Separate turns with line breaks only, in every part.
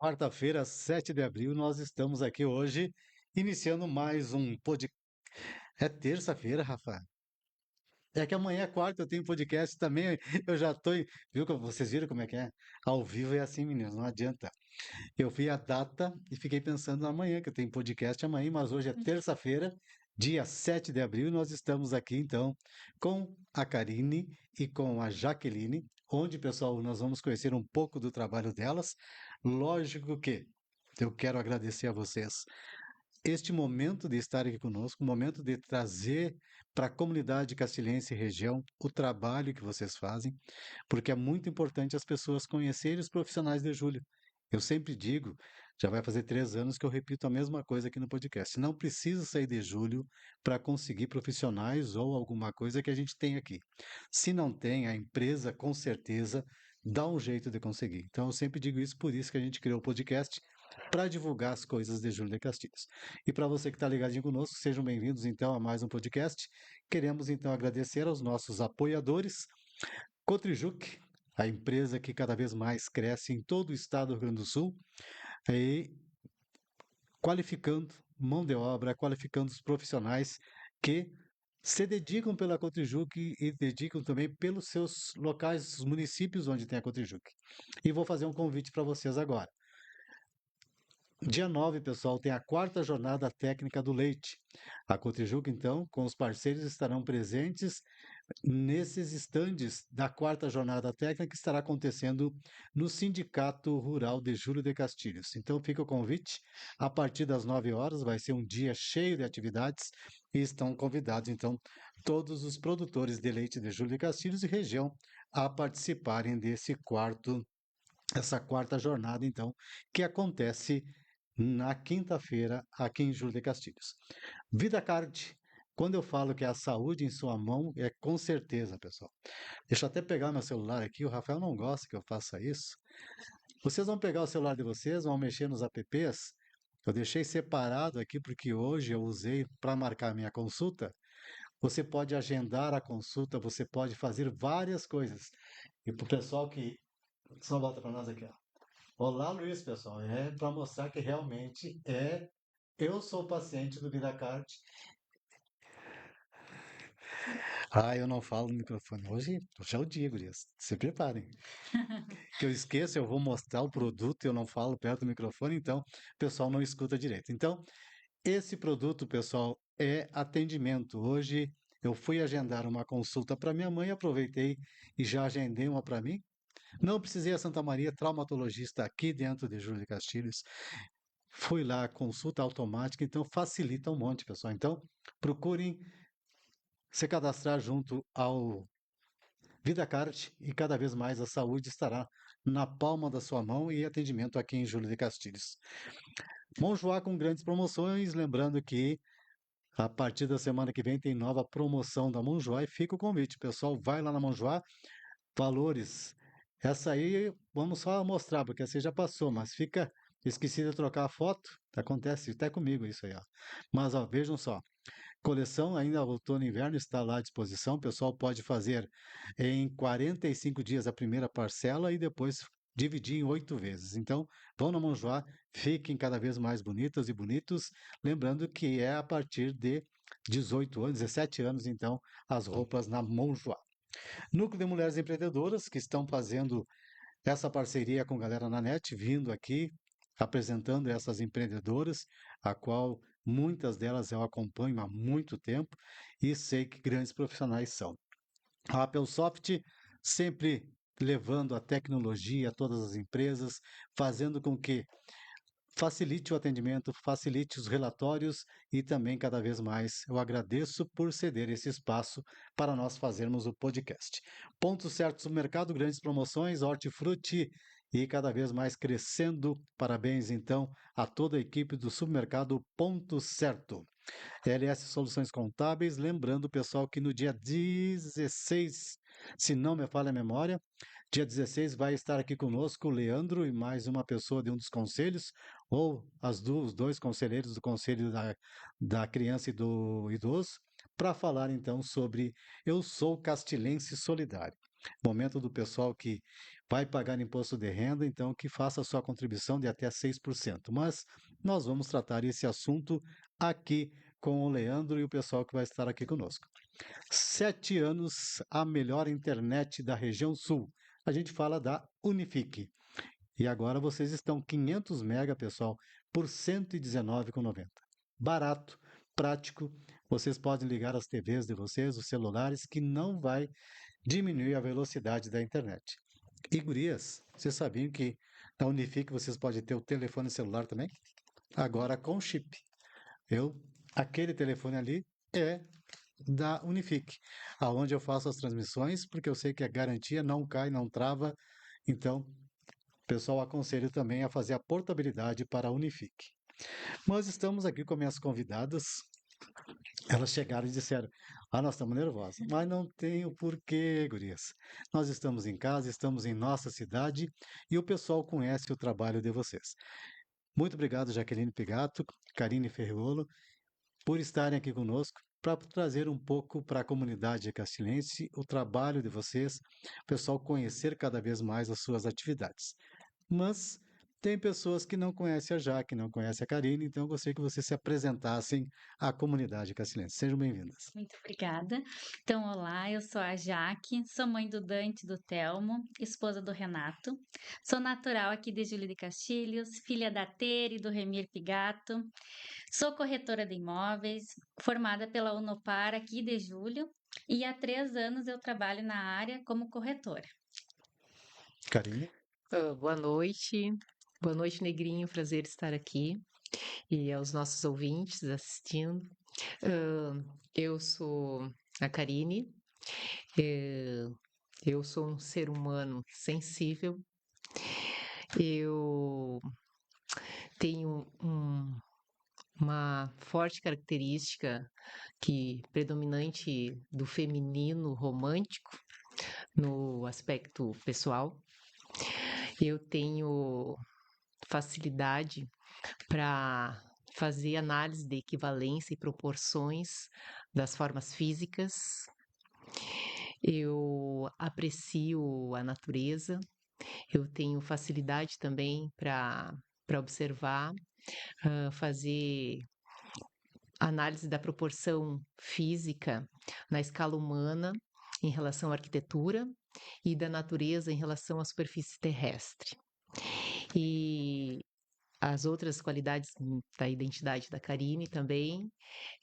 Quarta-feira, 7 de abril, nós estamos aqui hoje, iniciando mais um podcast. É terça-feira, Rafa. É que amanhã é quarta, eu tenho podcast também. Eu já tô. Viu? Vocês viram como é que é? Ao vivo é assim, meninos, não adianta. Eu vi a data e fiquei pensando amanhã, que eu tenho podcast amanhã, mas hoje é terça-feira, dia 7 de abril, e nós estamos aqui então com a Karine e com a Jaqueline, onde, pessoal, nós vamos conhecer um pouco do trabalho delas. Lógico que eu quero agradecer a vocês este momento de estar aqui conosco, o momento de trazer para a comunidade castilhense e região o trabalho que vocês fazem, porque é muito importante as pessoas conhecerem os profissionais de julho. Eu sempre digo, já vai fazer 3 anos que eu repito a mesma coisa aqui no podcast. Não precisa sair de julho para conseguir profissionais ou alguma coisa que a gente tem aqui. Se não tem, a empresa com certeza dá um jeito de conseguir. Então eu sempre digo isso, por isso que a gente criou o podcast para divulgar as coisas de Júlio de Castilhos. E para você que está ligadinho conosco, sejam bem-vindos então a mais um podcast. Queremos então agradecer aos nossos apoiadores, Cotrijuc, a empresa que cada vez mais cresce em todo o estado do Rio Grande do Sul, e qualificando mão de obra, qualificando os profissionais que se dedicam pela Cotrijuc e dedicam também pelos seus locais, os municípios onde tem a Cotrijuc. E vou fazer um convite para vocês agora. Dia 9, pessoal, tem a quarta jornada técnica do leite. A Cotrijuc, então, com os parceiros estarão presentes nesses estandes da quarta jornada técnica que estará acontecendo no Sindicato Rural de Júlio de Castilhos. Então fica o convite, a partir das 9 horas, vai ser um dia cheio de atividades e estão convidados, então, todos os produtores de leite de Júlio de Castilhos e região a participarem essa quarta jornada, então, que acontece na quinta-feira aqui em Júlio de Castilhos. VidaCard, quando eu falo que é a saúde em sua mão, é com certeza, pessoal. Deixa eu até pegar meu celular aqui, o Rafael não gosta que eu faça isso. Vocês vão pegar o celular de vocês, vão mexer nos apps. Eu deixei separado aqui porque hoje eu usei para marcar minha consulta. Você pode agendar a consulta, você pode fazer várias coisas. E para o pessoal que. Só volta para nós aqui, ó. Olá, Luiz, pessoal. É para mostrar que realmente é. Eu sou paciente do VidaCard. Ah, eu não falo no microfone. Hoje, já o dia, gurias. Se preparem. Que eu esqueço, eu vou mostrar o produto e eu não falo perto do microfone, então o pessoal não escuta direito. Então, esse produto, pessoal, é atendimento. Hoje eu fui agendar uma consulta para minha mãe, aproveitei e já agendei uma para mim. Não precisei a Santa Maria, traumatologista aqui dentro de Júlio de Castilhos. Fui lá, consulta automática, então facilita um monte, pessoal. Então, procurem se cadastrar junto ao VidaCard e cada vez mais a saúde estará na palma da sua mão e atendimento aqui em Júlio de Castilhos. Monjoá com grandes promoções, lembrando que a partir da semana que vem tem nova promoção da Monjoá e fica o convite, pessoal, vai lá na Monjoá, valores. Essa aí vamos só mostrar, porque essa já passou, mas fica esqueci de trocar a foto, acontece até comigo isso aí, ó. Mas ó, vejam só, coleção ainda outono e inverno está lá à disposição. O pessoal pode fazer em 45 dias a primeira parcela e depois dividir em 8 vezes. Então, vão na Monjoá, fiquem cada vez mais bonitas e bonitos. Lembrando que é a partir de 18 anos, 17 anos, então, as roupas na Monjoá. Núcleo de Mulheres Empreendedoras, que estão fazendo essa parceria com a galera na net, vindo aqui, apresentando essas empreendedoras, a qual muitas delas eu acompanho há muito tempo e sei que grandes profissionais são. A Applesoft sempre levando a tecnologia a todas as empresas, fazendo com que facilite o atendimento, facilite os relatórios e também cada vez mais eu agradeço por ceder esse espaço para nós fazermos o podcast. Pontos certos no mercado, grandes promoções, hortifruti e cada vez mais crescendo. Parabéns então a toda a equipe do supermercado Ponto Certo. LS Soluções Contábeis, lembrando, pessoal, que no dia 16, se não me falha a memória, dia 16 vai estar aqui conosco o Leandro e mais uma pessoa de um dos conselhos, ou os dois conselheiros do Conselho da Criança e do Idoso, para falar então sobre Eu Sou Castilense Solidário. Momento do pessoal que vai pagar imposto de renda, então que faça a sua contribuição de até 6%. Mas nós vamos tratar esse assunto aqui com o Leandro e o pessoal que vai estar aqui conosco. 7 anos, a melhor internet da região sul. A gente fala da Unifique. E agora vocês estão 500 mega, pessoal, por R$ 119,90. Barato, prático. Vocês podem ligar as TVs de vocês, os celulares, que não vai diminuir a velocidade da internet. E gurias, vocês sabiam que na Unifique vocês podem ter o telefone celular também? Agora com chip. Eu, aquele telefone ali é da Unifique, aonde eu faço as transmissões, porque eu sei que a garantia não cai, não trava. Então, pessoal, aconselho também a fazer a portabilidade para a Unifique. Nós estamos aqui com minhas convidadas. Elas chegaram e disseram: Ah, nós estamos nervosos. Mas não tem o porquê, gurias. Nós estamos em casa, estamos em nossa cidade e o pessoal conhece o trabalho de vocês. Muito obrigado, Jaqueline Pigato, Karine Ferriolo, por estarem aqui conosco para trazer um pouco para a comunidade castilense o trabalho de vocês, o pessoal conhecer cada vez mais as suas atividades. Mas tem pessoas que não conhecem a Jaque, não conhecem a Karine, então eu gostaria que vocês se apresentassem à comunidade castilense. Sejam bem-vindas.
Muito obrigada. Então, olá, eu sou a Jaque, sou mãe do Dante e do Telmo, esposa do Renato. Sou natural aqui de Júlio de Castilhos, filha da Tere e do Remir Pigato. Sou corretora de imóveis, formada pela Unopar aqui de Júlio, e há 3 anos eu trabalho na área como corretora.
Karine?
Boa noite, Negrinho. Prazer estar aqui e aos nossos ouvintes assistindo. Eu sou a Karine. Eu sou um ser humano sensível. Eu tenho uma forte característica que predominante do feminino romântico no aspecto pessoal. Eu tenho facilidade para fazer análise de equivalência e proporções das formas físicas. Eu aprecio a natureza. Eu tenho facilidade também para observar, fazer análise da proporção física na escala humana em relação à arquitetura e da natureza em relação à superfície terrestre. E as outras qualidades da identidade da Karine também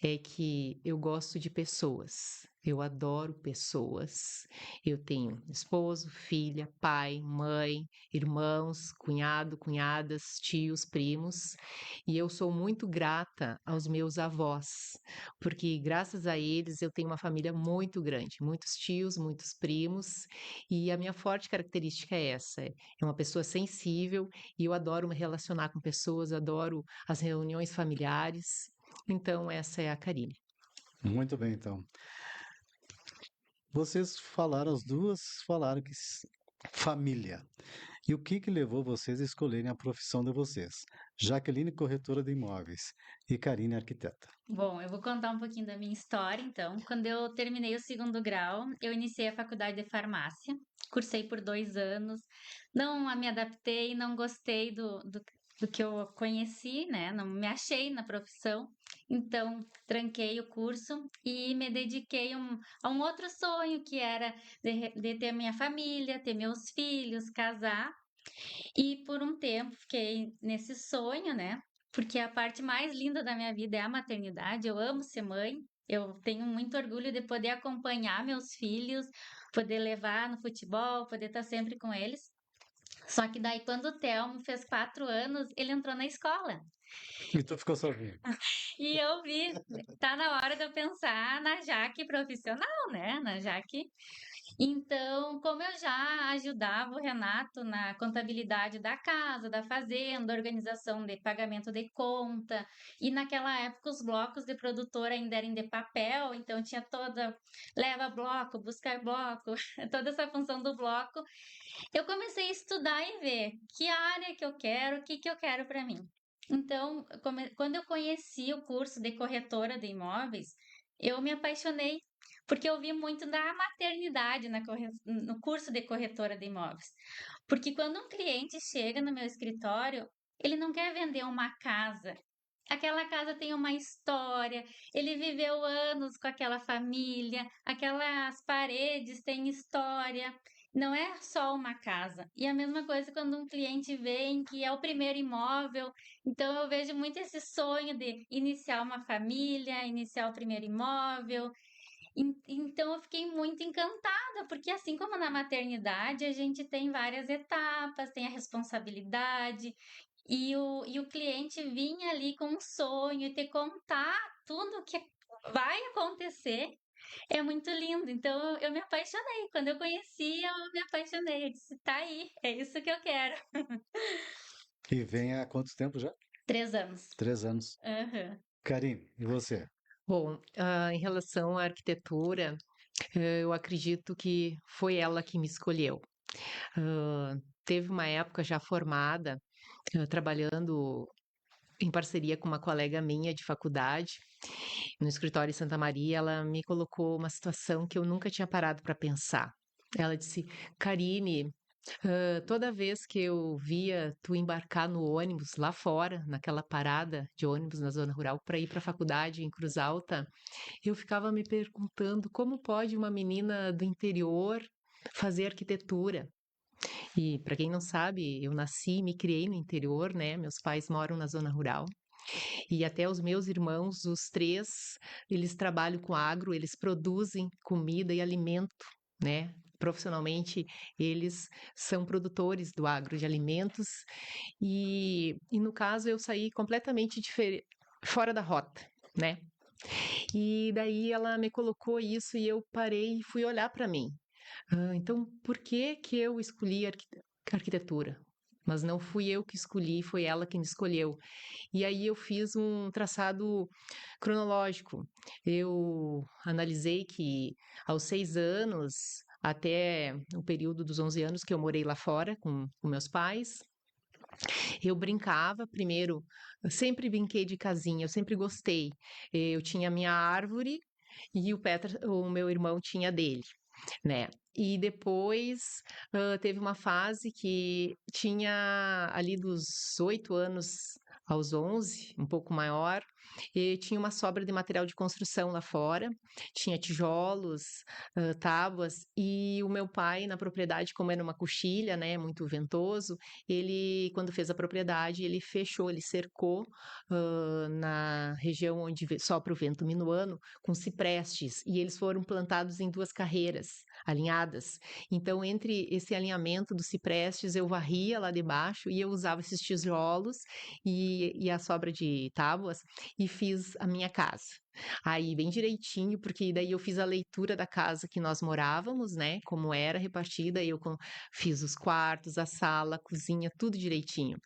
é que eu gosto de pessoas. Eu adoro pessoas. Eu tenho esposo, filha, pai, mãe, irmãos, cunhado, cunhadas, tios, primos. E eu sou muito grata aos meus avós, porque graças a eles eu tenho uma família muito grande, muitos tios, muitos primos. E a minha forte característica é essa: é uma pessoa sensível e eu adoro me relacionar com pessoas, adoro as reuniões familiares. Então, essa é a Karine.
Muito bem, então. Vocês falaram, as duas falaram que família. E o que que levou vocês a escolherem a profissão de vocês? Jaqueline, corretora de imóveis, e Karine, arquiteta.
Bom, eu vou contar um pouquinho da minha história, então. Quando eu terminei o 2º grau, eu iniciei a faculdade de farmácia, cursei por 2 anos, não me adaptei, não gostei do que eu conheci, né? Não me achei na profissão, então tranquei o curso e me dediquei a um outro sonho, que era de ter minha família, ter meus filhos, casar. E por um tempo fiquei nesse sonho, né? Porque a parte mais linda da minha vida é a maternidade. Eu amo ser mãe. Eu tenho muito orgulho de poder acompanhar meus filhos, poder levar no futebol, poder estar sempre com eles. Só que daí, quando o Telmo fez 4 anos, ele entrou na escola.
E tu ficou sozinho.
E eu vi, tá na hora de eu pensar na Jaque profissional, né? Na Jaque. Então, como eu já ajudava o Renato na contabilidade da casa, da fazenda, organização de pagamento de conta, e naquela época os blocos de produtor ainda eram de papel, então tinha toda leva bloco, buscar bloco, toda essa função do bloco. Eu comecei a estudar e ver que área que eu quero, o que que eu quero para mim. Então, quando eu conheci o curso de corretora de imóveis, eu me apaixonei porque eu vi muito da maternidade no curso de corretora de imóveis. Porque quando um cliente chega no meu escritório, ele não quer vender uma casa. Aquela casa tem uma história, ele viveu anos com aquela família, aquelas paredes têm história, não é só uma casa. E a mesma coisa quando um cliente vem que é o primeiro imóvel, então eu vejo muito esse sonho de iniciar uma família, iniciar o primeiro imóvel. Então eu fiquei muito encantada, porque assim como na maternidade, a gente tem várias etapas, tem a responsabilidade, e o cliente vinha ali com um sonho e te contar tudo que vai acontecer, é muito lindo. Então eu me apaixonei. Quando eu conheci, eu me apaixonei. Eu disse, tá aí, é isso que eu quero.
E vem há quanto tempo já?
3 anos.
3 anos.
Aham.
Karine, e você?
Bom, em relação à arquitetura, eu acredito que foi ela que me escolheu. Teve uma época já formada, trabalhando em parceria com uma colega minha de faculdade, no escritório em Santa Maria, ela me colocou uma situação que eu nunca tinha parado para pensar. Ela disse: Karine, toda vez que eu via tu embarcar no ônibus lá fora, naquela parada de ônibus na zona rural para ir para a faculdade em Cruz Alta, eu ficava me perguntando como pode uma menina do interior fazer arquitetura. E para quem não sabe, eu nasci e me criei no interior, né? Meus pais moram na zona rural. E até os meus irmãos, os três, eles trabalham com agro, eles produzem comida e alimento, né? Profissionalmente, eles são produtores do agro de alimentos. E no caso, eu saí completamente fora da rota, né? E daí ela me colocou isso e eu parei e fui olhar para mim. Então, por que que eu escolhi arquitetura? Mas não fui eu que escolhi, foi ela que me escolheu. E aí eu fiz um traçado cronológico. Eu analisei que aos 6 anos, até o período dos 11 anos que eu morei lá fora com meus pais, eu brincava primeiro, eu sempre brinquei de casinha, eu sempre gostei. Eu tinha a minha árvore e o meu irmão tinha a dele, né? E depois teve uma fase que tinha ali dos 8 anos aos 11, um pouco maior, e tinha uma sobra de material de construção lá fora, tinha tijolos, tábuas, e o meu pai, na propriedade, como era uma coxilha, né, muito ventoso, ele, quando fez a propriedade, ele fechou, ele cercou na região onde sopra o vento minuano, com ciprestes, e eles foram plantados em 2 carreiras alinhadas. Então, entre esse alinhamento dos ciprestes, eu varria lá debaixo e eu usava esses tijolos e a sobra de tábuas e fiz a minha casa. Aí, bem direitinho, porque daí eu fiz a leitura da casa que nós morávamos, né? Como era repartida, e eu fiz os quartos, a sala, a cozinha, tudo direitinho.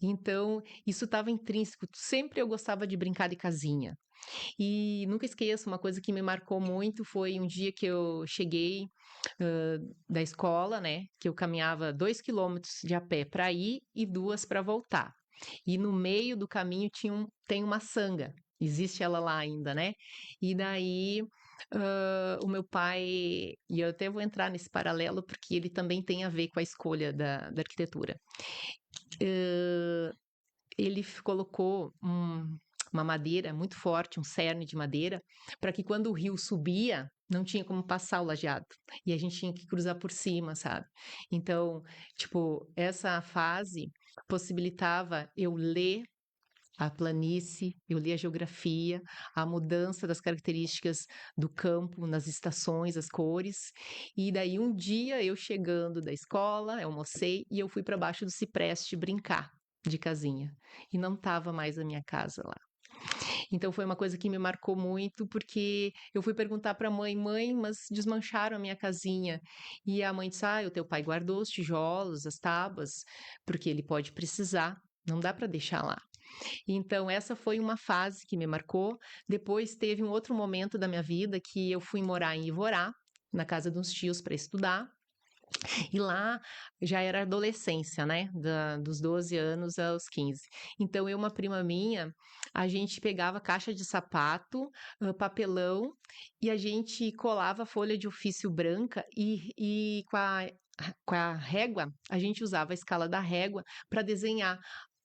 Então, isso estava intrínseco. Sempre eu gostava de brincar de casinha. E nunca esqueço, uma coisa que me marcou muito foi um dia que eu cheguei da escola, né? Que eu caminhava 2 quilômetros de a pé para ir e 2 para voltar. E no meio do caminho tem uma sanga. Existe ela lá ainda, né? E daí o meu pai, e eu até vou entrar nesse paralelo porque ele também tem a ver com a escolha da arquitetura. Ele colocou uma madeira muito forte, um cerne de madeira, para que quando o rio subia, não tinha como passar o lajeado. E a gente tinha que cruzar por cima, sabe? Então, tipo, essa fase possibilitava eu ler a planície, eu ler a geografia, a mudança das características do campo, nas estações, as cores. E daí um dia eu chegando da escola, eu almocei e eu fui para baixo do cipreste brincar de casinha. E não estava mais a minha casa lá. Então foi uma coisa que me marcou muito, porque eu fui perguntar para a mãe, mãe, mas desmancharam a minha casinha. E a mãe disse: ah, o teu pai guardou os tijolos, as tábuas, porque ele pode precisar, não dá para deixar lá. Então, essa foi uma fase que me marcou. Depois teve um outro momento da minha vida que eu fui morar em Ivorá, na casa de uns tios para estudar. E lá já era adolescência, né? Dos 12 anos aos 15. Então, eu e uma prima minha, a gente pegava caixa de sapato, papelão, e a gente colava folha de ofício branca e com a régua, a gente usava a escala da régua para desenhar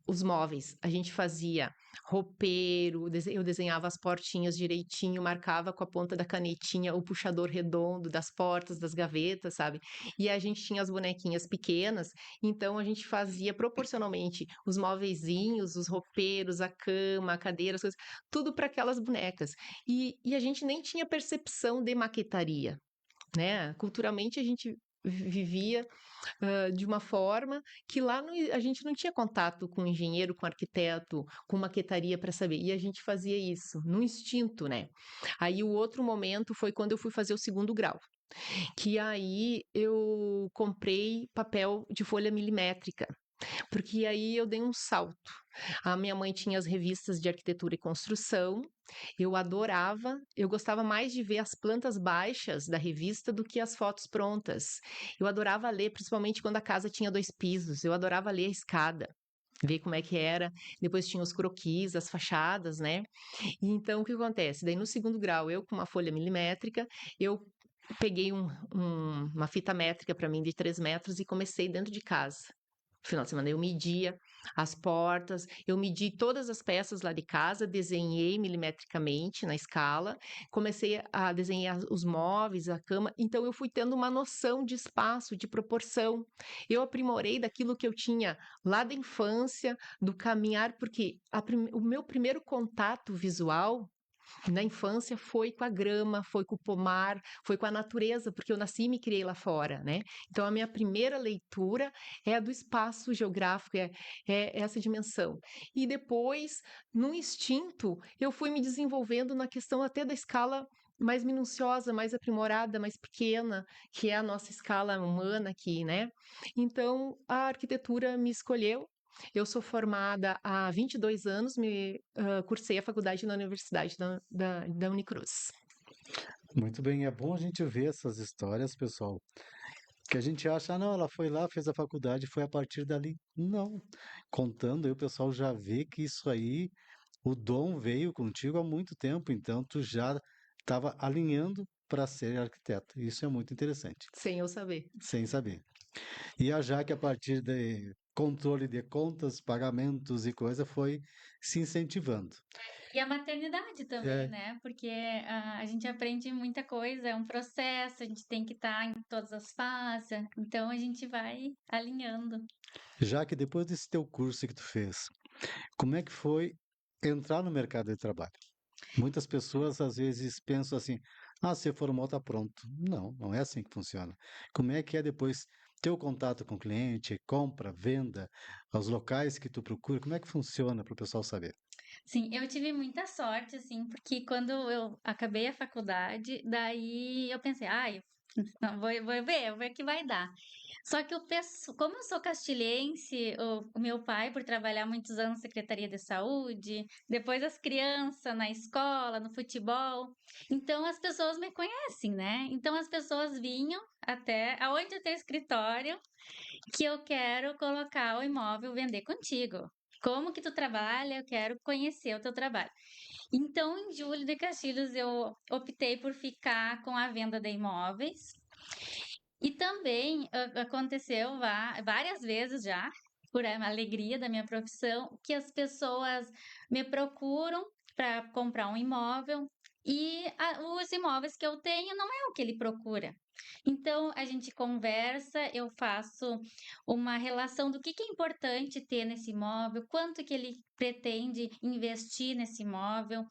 os móveis. A gente fazia roupeiro, eu desenhava as portinhas direitinho, marcava com a ponta da canetinha o puxador redondo das portas, das gavetas, sabe? E a gente tinha as bonequinhas pequenas, então a gente fazia proporcionalmente os móveizinhos, os roupeiros, a cama, a cadeira, as coisas, tudo para aquelas bonecas. E a gente nem tinha percepção de maquetaria, né? Culturalmente a gente vivia de uma forma que lá a gente não tinha contato com engenheiro, com arquiteto, com maquetaria para saber. E a gente fazia isso no instinto, né? Aí o outro momento foi quando eu fui fazer o segundo grau, que aí eu comprei papel de folha milimétrica. Porque aí eu dei um salto. A minha mãe tinha as revistas de arquitetura e construção, eu adorava, eu gostava mais de ver as plantas baixas da revista do que as fotos prontas. Eu adorava ler, principalmente quando a casa tinha 2 pisos, eu adorava ler a escada, ver como é que era. Depois tinha os croquis, as fachadas, né? E então o que acontece? Daí no segundo grau, eu com uma folha milimétrica, eu peguei uma fita métrica para mim de 3 metros e comecei dentro de casa. No final de semana eu media as portas, eu medi todas as peças lá de casa, desenhei milimetricamente na escala, comecei a desenhar os móveis, a cama, então eu fui tendo uma noção de espaço, de proporção. Eu aprimorei daquilo que eu tinha lá da infância, do caminhar, porque o meu primeiro contato visual na infância foi com a grama, foi com o pomar, foi com a natureza, porque eu nasci e me criei lá fora, né? Então a minha primeira leitura é a do espaço geográfico, é essa dimensão. E depois, no instinto, eu fui me desenvolvendo na questão até da escala mais minuciosa, mais aprimorada, mais pequena, que é a nossa escala humana aqui, né? Então a arquitetura me escolheu. Eu sou formada há 22 anos, cursei a faculdade na Universidade da Unicruz.
Muito bem, é bom a gente ver essas histórias, pessoal, que a gente acha, ah, não, ela foi lá, fez a faculdade, foi a partir dali. Não. Contando aí, o pessoal já vê que isso aí, o dom veio contigo há muito tempo, então tu já estava alinhando para ser arquiteto. Isso é muito interessante,
Sem eu saber.
sem saber. E a Jaque, a partir de controle de contas, pagamentos e coisa, foi se incentivando.
E a maternidade também,
É,
né? Porque a gente aprende muita coisa, é um processo, a gente tem que estar em todas as fases, então a gente vai alinhando.
Jaque, depois desse teu curso que tu fez, como é que foi entrar no mercado de trabalho? Muitas pessoas às vezes pensam assim: ah, se formou, tá pronto. Não, não é assim que funciona. Como é que é depois ter o contato com o cliente, compra, venda, os locais que tu procura? Como é que funciona para o pessoal saber?
Sim, eu tive muita sorte, assim, porque quando eu acabei a faculdade, daí eu pensei, ai, não, vou ver o que vai dar. Só que eu penso, como eu sou castilhense, o meu pai, por trabalhar muitos anos na Secretaria de Saúde, depois as crianças na escola, no futebol, então as pessoas me conhecem, né? Então as pessoas vinham até aonde eu tenho escritório que eu quero colocar o imóvel vender contigo. Como que tu trabalha? Eu quero conhecer o teu trabalho. Então, em Julho de Castilhos, eu optei por ficar com a venda de imóveis. E também aconteceu várias vezes já, por uma alegria da minha profissão, que as pessoas me procuram para comprar um imóvel e os imóveis que eu tenho não é o que ele procura. Então, a gente conversa, eu faço uma relação do que é importante ter nesse imóvel, quanto que ele pretende investir nesse imóvel,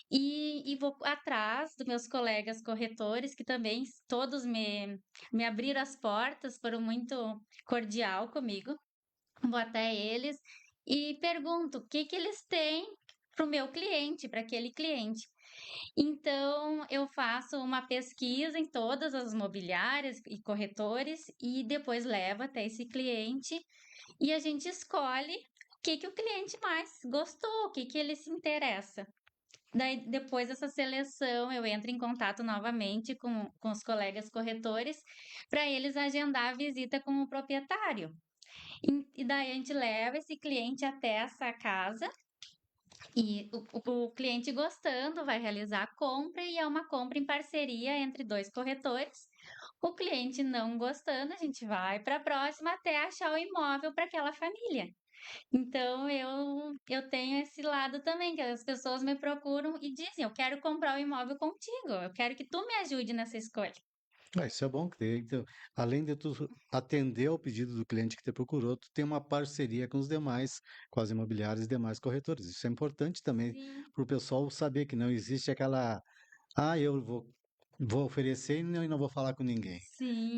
e vou atrás dos meus colegas corretores, que também todos me abriram as portas, foram muito cordial comigo. Vou até eles e pergunto o que eles têm para o meu cliente, para aquele cliente. Então, eu faço uma pesquisa em todas as mobiliárias e corretores e depois levo até esse cliente e a gente escolhe o que o cliente mais gostou, o que ele se interessa. Daí, depois dessa seleção, eu entro em contato novamente com os colegas corretores para eles agendar a visita com o proprietário. E daí a gente leva esse cliente até essa casa e o cliente gostando vai realizar a compra e é uma compra em parceria entre dois corretores. O cliente não gostando, a gente vai para a próxima até achar o imóvel para aquela família. Então eu tenho esse lado também, que as pessoas me procuram e dizem: eu quero comprar o imóvel contigo, eu quero que tu me ajude nessa escolha.
Isso é bom, que então, além de tu atender ao pedido do cliente que te procurou, tu tem uma parceria com os demais, com as imobiliárias e demais corretores. Isso é importante também
Sim,
para o pessoal saber que não existe aquela, eu vou oferecer e não vou falar com ninguém.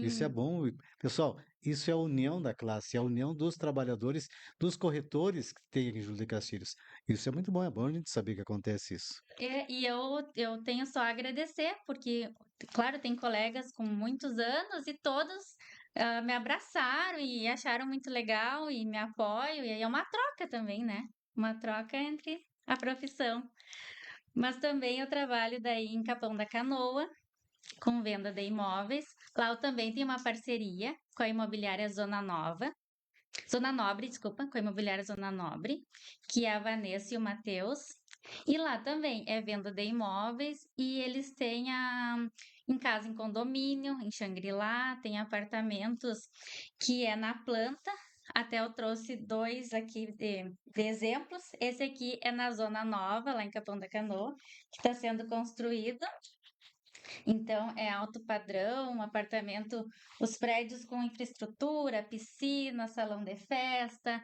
Isso é
sim.
bom. Pessoal, isso é a união da classe, é a união dos trabalhadores, dos corretores que tem aqui em Júlio de Castilhos. Isso é muito bom, é bom a gente saber que acontece isso.
E eu tenho só a agradecer, porque, claro, tem colegas com muitos anos e todos me abraçaram e acharam muito legal e me apoiam, e aí é uma troca também, né? Uma troca entre a profissão. Mas também eu trabalho daí em Capão da Canoa, com venda de imóveis. Lá eu também tenho uma parceria com a imobiliária Zona Nobre, desculpa, com a imobiliária Zona Nobre, que é a Vanessa e o Matheus. E lá também é venda de imóveis e eles têm em casa em condomínio, em Xangri-Lá, tem apartamentos que é na planta. Até eu trouxe dois aqui de exemplos. Esse aqui é na Zona Nova, lá em Capão da Canoa, que está sendo construído. Então, é alto padrão, um apartamento, os prédios com infraestrutura, piscina, salão de festa.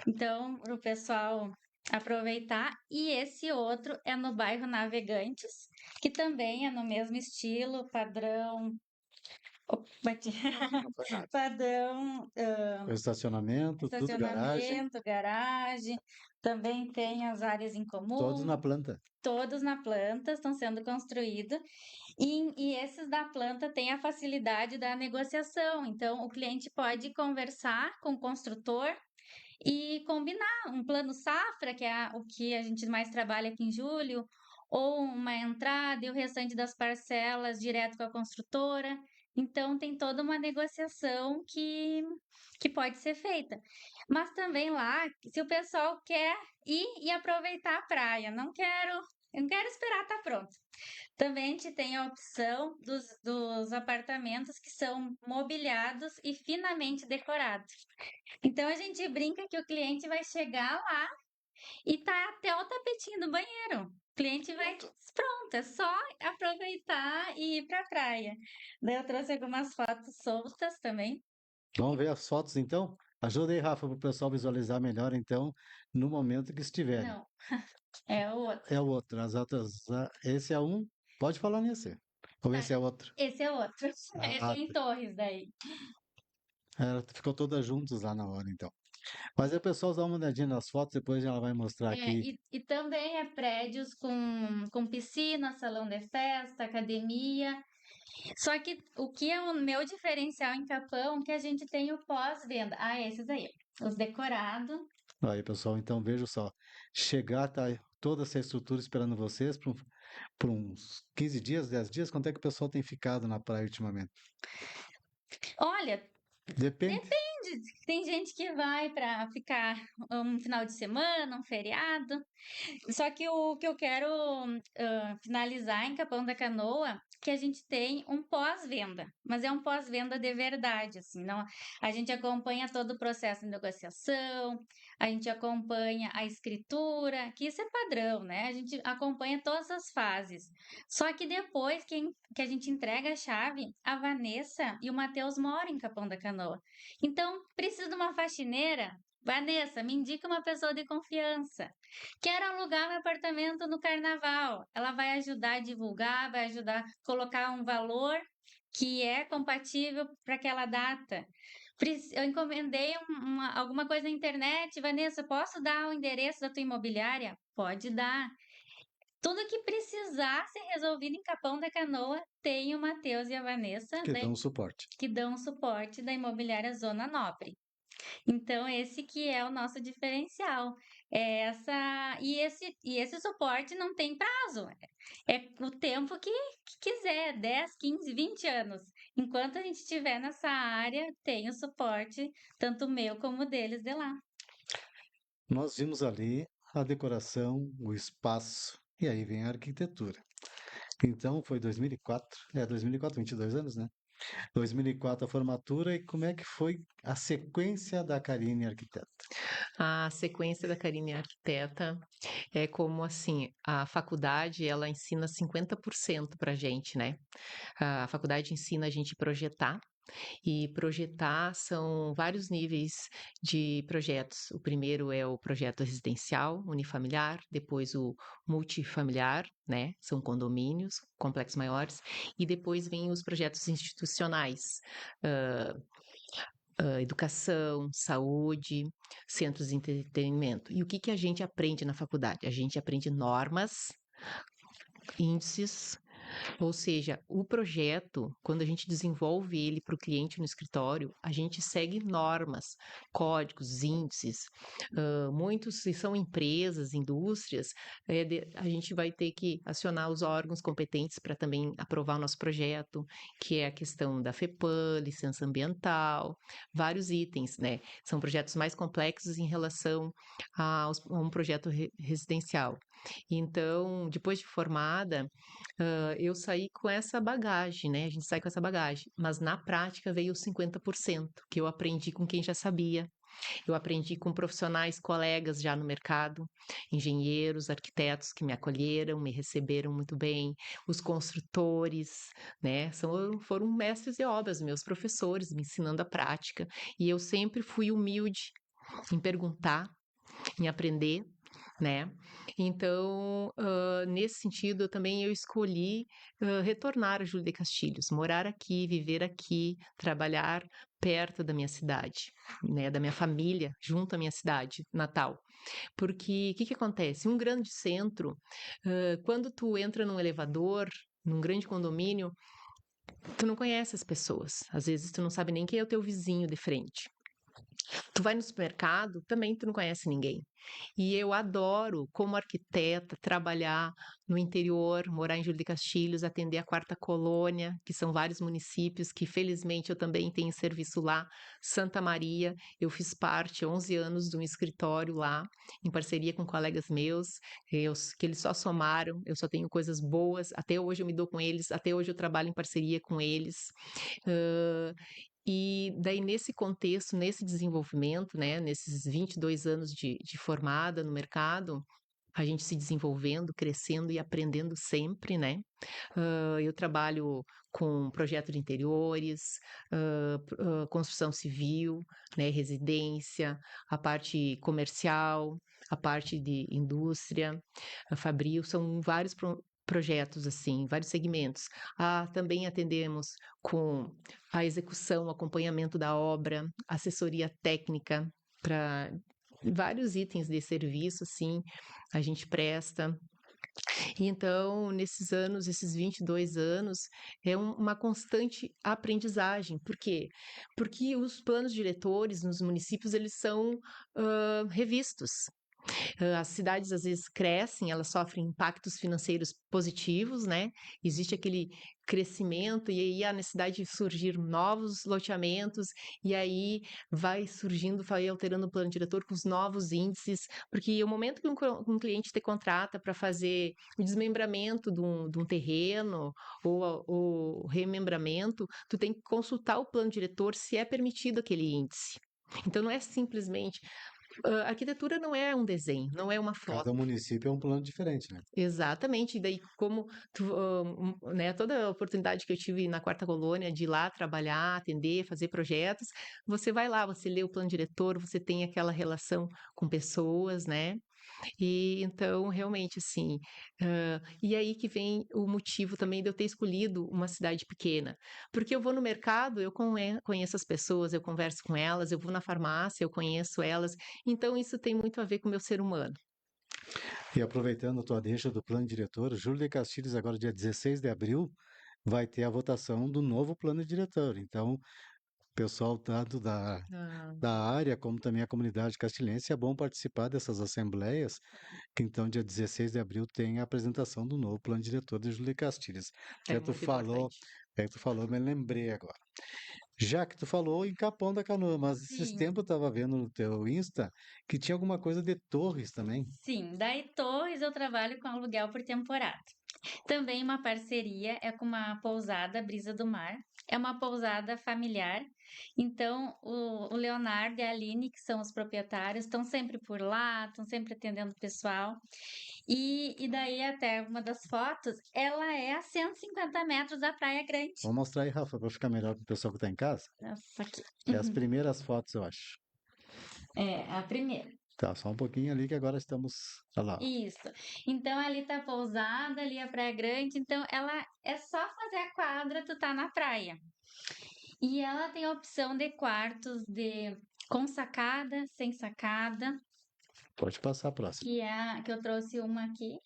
Então, para o pessoal aproveitar. E esse outro é no bairro Navegantes, que também é no mesmo estilo, padrão. Bati.
Não foi nada.
Padrão,
Com estacionamento, tudo garagem,
estacionamento, garagem. Também tem as áreas em
todos
comum,
na planta.
todos na planta, estão sendo construídos. E esses da planta têm a facilidade da negociação. Então, o cliente pode conversar com o construtor e combinar um plano safra, que é o que a gente mais trabalha aqui em julho, ou uma entrada e o restante das parcelas direto com a construtora. Então, tem toda uma negociação que pode ser feita. Mas também lá, se o pessoal quer ir e aproveitar a praia, eu não quero esperar estar pronto. Também a gente tem a opção dos apartamentos que são mobiliados e finamente decorados. Então a gente brinca que o cliente vai chegar lá e tá até o tapetinho do banheiro. O cliente vai pronto, é só aproveitar e ir pra praia. Daí eu trouxe algumas fotos soltas também.
Vamos ver as fotos então? Ajuda aí, Rafa, para o pessoal visualizar melhor então, no momento que estiverem.
Não, é o outro.
É o outro, as outras. Esse é um, pode falar nesse. Ou
Ah,
esse é outro.
esse é outro. Esse é
Ah,
em Torres daí.
ficou todas juntos lá na hora, então. Mas aí o pessoal dá uma olhadinha nas fotos, depois ela vai mostrar aqui.
E também é prédios com piscina, salão de festa, academia. Só que o que é o meu diferencial em Capão, que a gente tem o pós-venda. Ah, esses aí, os decorados.
Aí, pessoal, então veja só. Chegar, tá toda essa estrutura esperando vocês por uns 15 dias, 10 dias. Quanto é que o pessoal tem ficado na praia ultimamente?
Olha,
Depende.
tem gente que vai para ficar um final de semana, um feriado. Só que o que eu quero finalizar em Capão da Canoa, que a gente tem um pós-venda, mas é um pós-venda de verdade, assim, não, a gente acompanha todo o processo de negociação, a gente acompanha a escritura, que isso é padrão, né? A gente acompanha todas as fases. Só que depois que a gente entrega a chave, a Vanessa e o Matheus moram em Capão da Canoa. Então, precisa de uma faxineira? Vanessa, me indica uma pessoa de confiança. Quero alugar meu apartamento no carnaval. Ela vai ajudar a divulgar, vai ajudar a colocar um valor que é compatível para aquela data. Eu encomendei alguma coisa na internet, Vanessa, posso dar o endereço da tua imobiliária? Pode dar. Tudo que precisar ser resolvido em Capão da Canoa, tem o Matheus e a Vanessa,
Que dão suporte.
que dão suporte da imobiliária Zona Nobre. Então, esse que é o nosso diferencial. E esse suporte não tem prazo. É o tempo que quiser, 10, 15, 20 anos. Enquanto a gente estiver nessa área, tem o suporte, tanto meu como o deles de lá.
Nós vimos ali a decoração, o espaço, e aí vem a arquitetura. Então foi 2004, 2004, 22 anos, né? 2004 a formatura, e como é que foi a sequência da Karine arquiteta?
A sequência da Karine Arquiteta é como assim, a faculdade ela ensina 50% para gente, né? A faculdade ensina a gente projetar, e projetar são vários níveis de projetos. O primeiro é o projeto residencial, unifamiliar, depois o multifamiliar, né? São condomínios, complexos maiores, e depois vem os projetos institucionais, ah, educação, saúde, centros de entretenimento. E o que a gente aprende na faculdade? A gente aprende normas, índices, ou seja, o projeto, quando a gente desenvolve ele para o cliente no escritório, a gente segue normas, códigos, índices. Muitos, se são empresas, indústrias, a gente vai ter que acionar os órgãos competentes para também aprovar o nosso projeto, que é a questão da FEPAM, licença ambiental, vários itens, né? São projetos mais complexos em relação a um projeto residencial. Então, depois de formada, eu saí com essa bagagem, né? A gente sai com essa bagagem, mas na prática veio os 50%, que eu aprendi com quem já sabia. Eu aprendi com profissionais, colegas já no mercado, engenheiros, arquitetos que me acolheram, me receberam muito bem, os construtores, né? Foram mestres de obras, meus professores, me ensinando a prática. E eu sempre fui humilde em perguntar, em aprender, né? Então, nesse sentido, eu escolhi retornar a Júlia de Castilhos, morar aqui, viver aqui, trabalhar perto da minha cidade, né, da minha família, junto à minha cidade natal. Porque o que acontece? Um grande centro, quando tu entra num elevador, num grande condomínio, tu não conhece as pessoas. Às vezes tu não sabe nem quem é o teu vizinho de frente. Tu vai no supermercado, também tu não conhece ninguém. E eu adoro, como arquiteta, trabalhar no interior, morar em Júlio de Castilhos, atender a Quarta Colônia, que são vários municípios que felizmente eu também tenho serviço lá. Santa Maria, eu fiz parte 11 anos de um escritório lá, em parceria com colegas meus, que eles só somaram, eu só tenho coisas boas, até hoje eu me dou com eles, até hoje eu trabalho em parceria com eles. Uh, e daí, nesse contexto, nesse desenvolvimento, né, nesses 22 anos de formada no mercado, a gente se desenvolvendo, crescendo e aprendendo sempre, né? Eu trabalho com projeto de interiores, construção civil, né, residência, a parte comercial, a parte de indústria, fabril, são vários projetos, assim, vários segmentos. Também atendemos com a execução, o acompanhamento da obra, assessoria técnica para vários itens de serviço, assim, a gente presta. E então, nesses anos, esses 22 anos, é uma constante aprendizagem. Por quê? Porque os planos diretores nos municípios, eles são revistos. As cidades às vezes crescem, elas sofrem impactos financeiros positivos, né? Existe aquele crescimento e aí há necessidade de surgir novos loteamentos e aí vai surgindo, vai alterando o plano diretor com os novos índices, porque o momento que um cliente te contrata para fazer o desmembramento de um terreno ou o remembramento, tu tem que consultar o plano diretor se é permitido aquele índice. Então não é simplesmente arquitetura não é um desenho, não é uma foto.
Cada município é um plano diferente, né?
Exatamente, e daí como né, toda a oportunidade que eu tive na Quarta Colônia de ir lá trabalhar, atender, fazer projetos, você vai lá, você lê o plano diretor, você tem aquela relação com pessoas, né? E então, realmente, assim, e aí que vem o motivo também de eu ter escolhido uma cidade pequena. Porque eu vou no mercado, eu conheço as pessoas, eu converso com elas, eu vou na farmácia, eu conheço elas. Então, isso tem muito a ver com o meu ser humano.
E aproveitando a tua deixa do plano diretor, Júlio de Castilhos, agora dia 16 de abril, vai ter a votação do novo plano diretor. Então, pessoal tanto
Ah,
da área como também a comunidade castilhense, é bom participar dessas assembleias, que então dia 16 de abril tem a apresentação do novo plano diretor de Júlio de Castilhos.
é
Já tu
muito
falou,
importante.
já que tu falou, me lembrei agora. Já que tu falou em Capão da Canoa, mas esses
Sim.
tempos eu tava vendo no teu Insta que tinha alguma coisa de Torres também.
Sim, daí Torres eu trabalho com aluguel por temporada. Também uma parceria é com uma pousada Brisa do Mar. É uma pousada familiar. Então, o Leonardo e a Aline, que são os proprietários, estão sempre por lá, estão sempre atendendo o pessoal. E daí, até uma das fotos, ela é a 150 metros da Praia Grande.
Vamos mostrar aí, Rafa, para ficar melhor para o pessoal que está em casa.
Essa aqui.
É as primeiras fotos, eu acho.
É a primeira.
Tá, só um pouquinho ali que agora estamos. Olha lá.
Isso. Então ali tá a pousada, ali a Praia Grande. Então ela é só fazer a quadra, tu tá na praia. E ela tem a opção de quartos com sacada, sem sacada,
Pode passar a próxima.
que eu trouxe uma aqui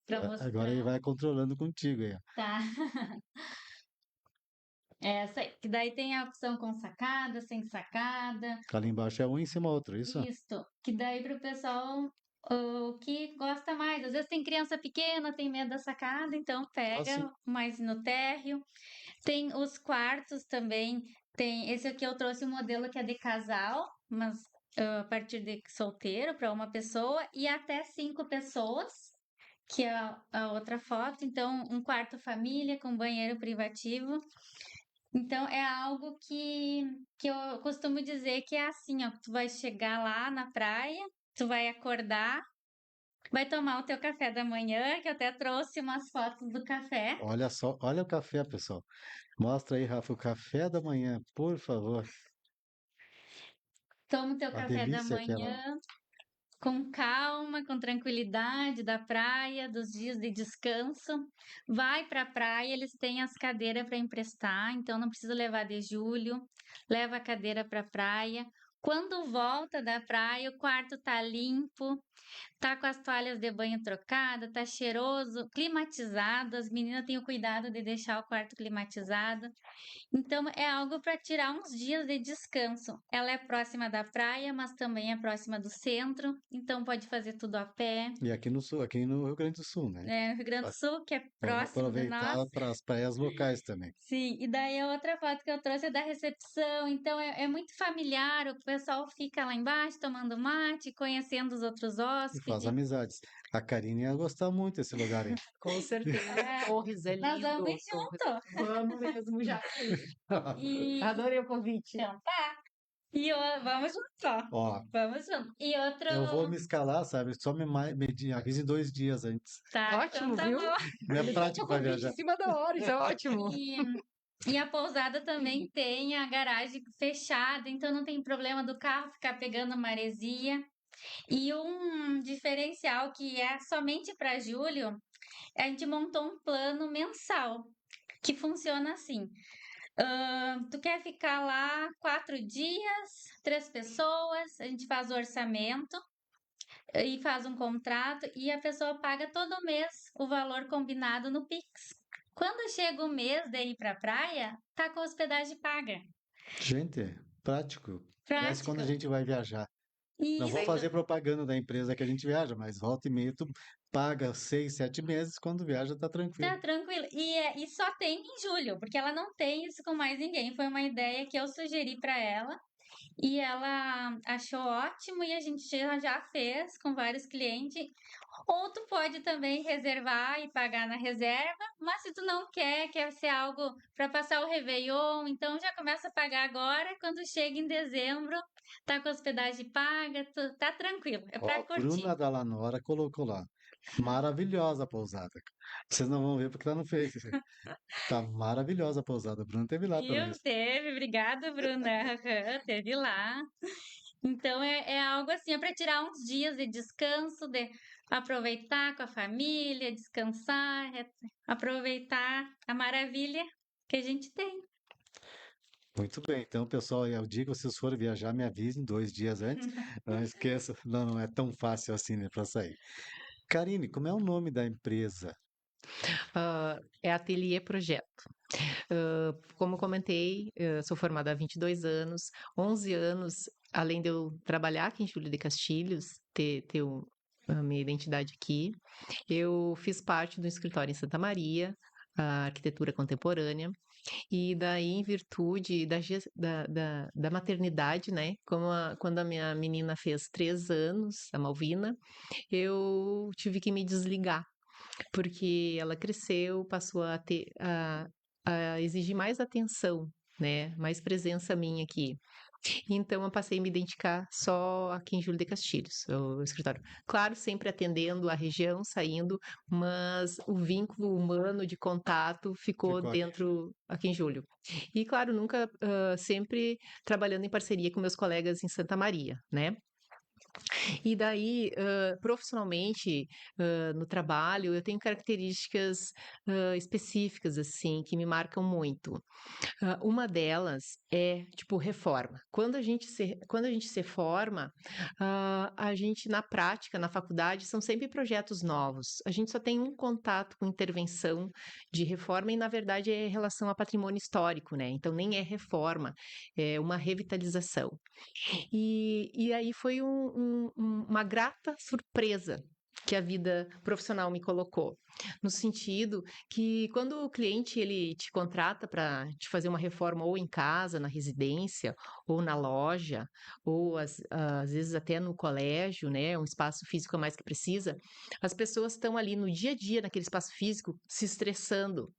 para
Agora ele
mostrar.
vai controlando contigo aí, ó.
Tá. Essa aí. Que daí tem a opção com sacada, sem sacada.
Ali embaixo é um em cima do outro, isso?
Isso. Que daí pro pessoal o que gosta mais. Às vezes tem criança pequena, tem medo da sacada, então
Assim.
pega mais no térreo. Tem os quartos também. Tem esse aqui eu trouxe um modelo que é de casal, mas a partir de solteiro para uma pessoa e até 5 pessoas, que é a outra foto. Então, um quarto família com banheiro privativo. Então, é algo que eu costumo dizer que é assim, ó, tu vai chegar lá na praia, tu vai acordar, vai tomar o teu café da manhã, que eu até trouxe umas fotos do café.
Olha só, olha o café, pessoal. Mostra aí, Rafa, o café da manhã, por favor.
Toma o teu
A
café da
delícia que ela.
manhã com calma, com tranquilidade da praia, dos dias de descanso. Vai para a praia, eles têm as cadeiras para emprestar, então não precisa levar de julho. Leva a cadeira para a praia. Quando volta da praia, o quarto tá limpo, tá com as toalhas de banho trocada, tá cheiroso, climatizado. As meninas têm o cuidado de deixar o quarto climatizado. Então é algo para tirar uns dias de descanso. Ela é próxima da praia, mas também é próxima do centro, então pode fazer tudo a pé.
E aqui no sul, aqui no Rio Grande do Sul, né?
É, Rio Grande do Sul, que é
Vamos
próximo de nós.
aproveitar para as praias locais também.
Sim, e daí a outra foto que eu trouxe é da recepção, então é muito familiar, o pessoal fica lá embaixo tomando mate, conhecendo os outros
E faz
hóspedes.
amizades. A Karine ia gostar muito desse lugar aí.
Com certeza.
É,
Torres é
nós vamos
lindo.
ir
Torres.
junto.
Vamos mesmo já.
E
Adorei o convite.
então tá. Vamos junto, ó.
Ó,
Vamos junto. E outro.
eu vou me escalar, sabe? Só me avise 2 dias antes.
Tá, então
Ótimo,
tá
viu?
bom.
Não é
Ele deu
prático
o
para
convite
viajar.
em cima da hora, isso é ótimo.
E a pousada também tem a garagem fechada, então não tem problema do carro ficar pegando maresia. E um diferencial que é somente para julho, a gente montou um plano mensal que funciona assim. Tu quer ficar lá 4 dias, 3 pessoas, a gente faz o orçamento e faz um contrato e a pessoa paga todo mês o valor combinado no Pix. Quando chega o mês de ir pra praia, tá com a hospedagem paga.
Gente, prático. Parece quando a
Prático.
gente vai viajar. Não
E
vou fazer propaganda da empresa que a gente viaja, mas volta e meia tu paga 6, 7 meses, quando viaja tá tranquilo.
tá tranquilo. E só tem em julho, porque ela não tem isso com mais ninguém. Foi uma ideia que eu sugeri para ela e ela achou ótimo e a gente já fez com vários clientes. Ou tu pode também reservar e pagar na reserva, mas se tu não quer ser algo para passar o Réveillon, então já começa a pagar agora, quando chega em dezembro, tá com a hospedagem paga, tá tranquilo, é para
Ó,
curtir.
Bruna Dallanora colocou lá. Maravilhosa a pousada. Vocês não vão ver porque tá no Face. Tá maravilhosa a pousada. A Bruna teve lá, pelo
Viu?
visto.
Teve, obrigada, Bruna. Aham, teve lá. Então é algo assim, é para tirar uns dias de descanso, de aproveitar com a família, descansar, aproveitar a maravilha que a gente tem.
Muito bem. Então, pessoal, é o dia que vocês forem viajar, me avisem 2 dias antes. Não esqueça. Não, não é tão fácil assim, né, para sair. Karine, como é o nome da empresa
É ateliê projeto. Como eu comentei, sou formada há 22 anos, 11 anos, além de eu trabalhar aqui em Júlio de Castilhos, ter a minha identidade aqui, eu fiz parte do escritório em Santa Maria, a arquitetura contemporânea, e daí, em virtude da maternidade, né, quando a minha menina fez 3 anos, a Malvina, eu tive que me desligar porque ela cresceu, passou a exigir mais atenção, né? Mais presença minha aqui. Então, eu passei a me identificar só aqui em Júlio de Castilhos, o escritório. Claro, sempre atendendo a região, saindo, mas o vínculo humano de contato ficou
Ficou aqui.
dentro aqui em Júlio. E, claro, nunca, sempre trabalhando em parceria com meus colegas em Santa Maria, né? E daí, profissionalmente, no trabalho, eu tenho características, específicas, assim, que me marcam muito. Uma delas é, tipo, reforma. Quando a gente se forma, a gente, na prática, na faculdade, são sempre projetos novos. A gente só tem um contato com intervenção de reforma e, na verdade, é em relação a patrimônio histórico, né? Então, nem é reforma, é uma revitalização. E aí foi uma grata surpresa que a vida profissional me colocou, no sentido que quando o cliente ele te contrata para te fazer uma reforma ou em casa, na residência, ou na loja, ou às vezes até no colégio, né, um espaço físico a mais que precisa, as pessoas estão ali no dia a dia naquele espaço físico se estressando,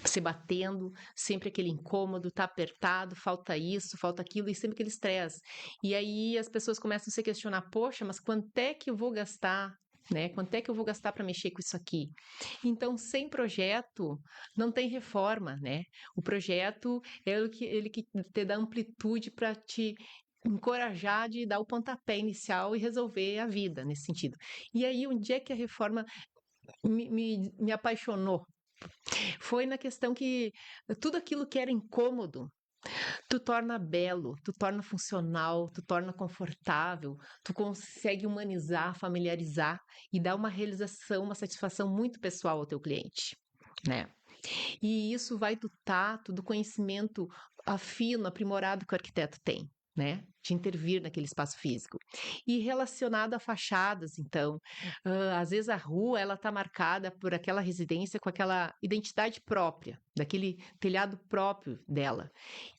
se batendo, sempre aquele incômodo, tá apertado, falta isso, falta aquilo, e sempre aquele estresse. E aí as pessoas começam a se questionar: poxa, mas quanto é que eu vou gastar? Né? Quanto é que eu vou gastar para mexer com isso aqui? Então, sem projeto, não tem reforma, né? O projeto é ele que te dá amplitude para te encorajar de dar o pontapé inicial e resolver a vida nesse sentido. E aí, onde é que a reforma me apaixonou? Foi na questão que tudo aquilo que era incômodo, tu torna belo, tu torna funcional, tu torna confortável, tu consegue humanizar, familiarizar e dar uma realização, uma satisfação muito pessoal ao teu cliente, né? E isso vai do tato, do conhecimento afino, aprimorado que o arquiteto tem, né? De intervir naquele espaço físico. E relacionado a fachadas, então, às vezes a rua ela está marcada por aquela residência com aquela identidade própria, daquele telhado próprio dela.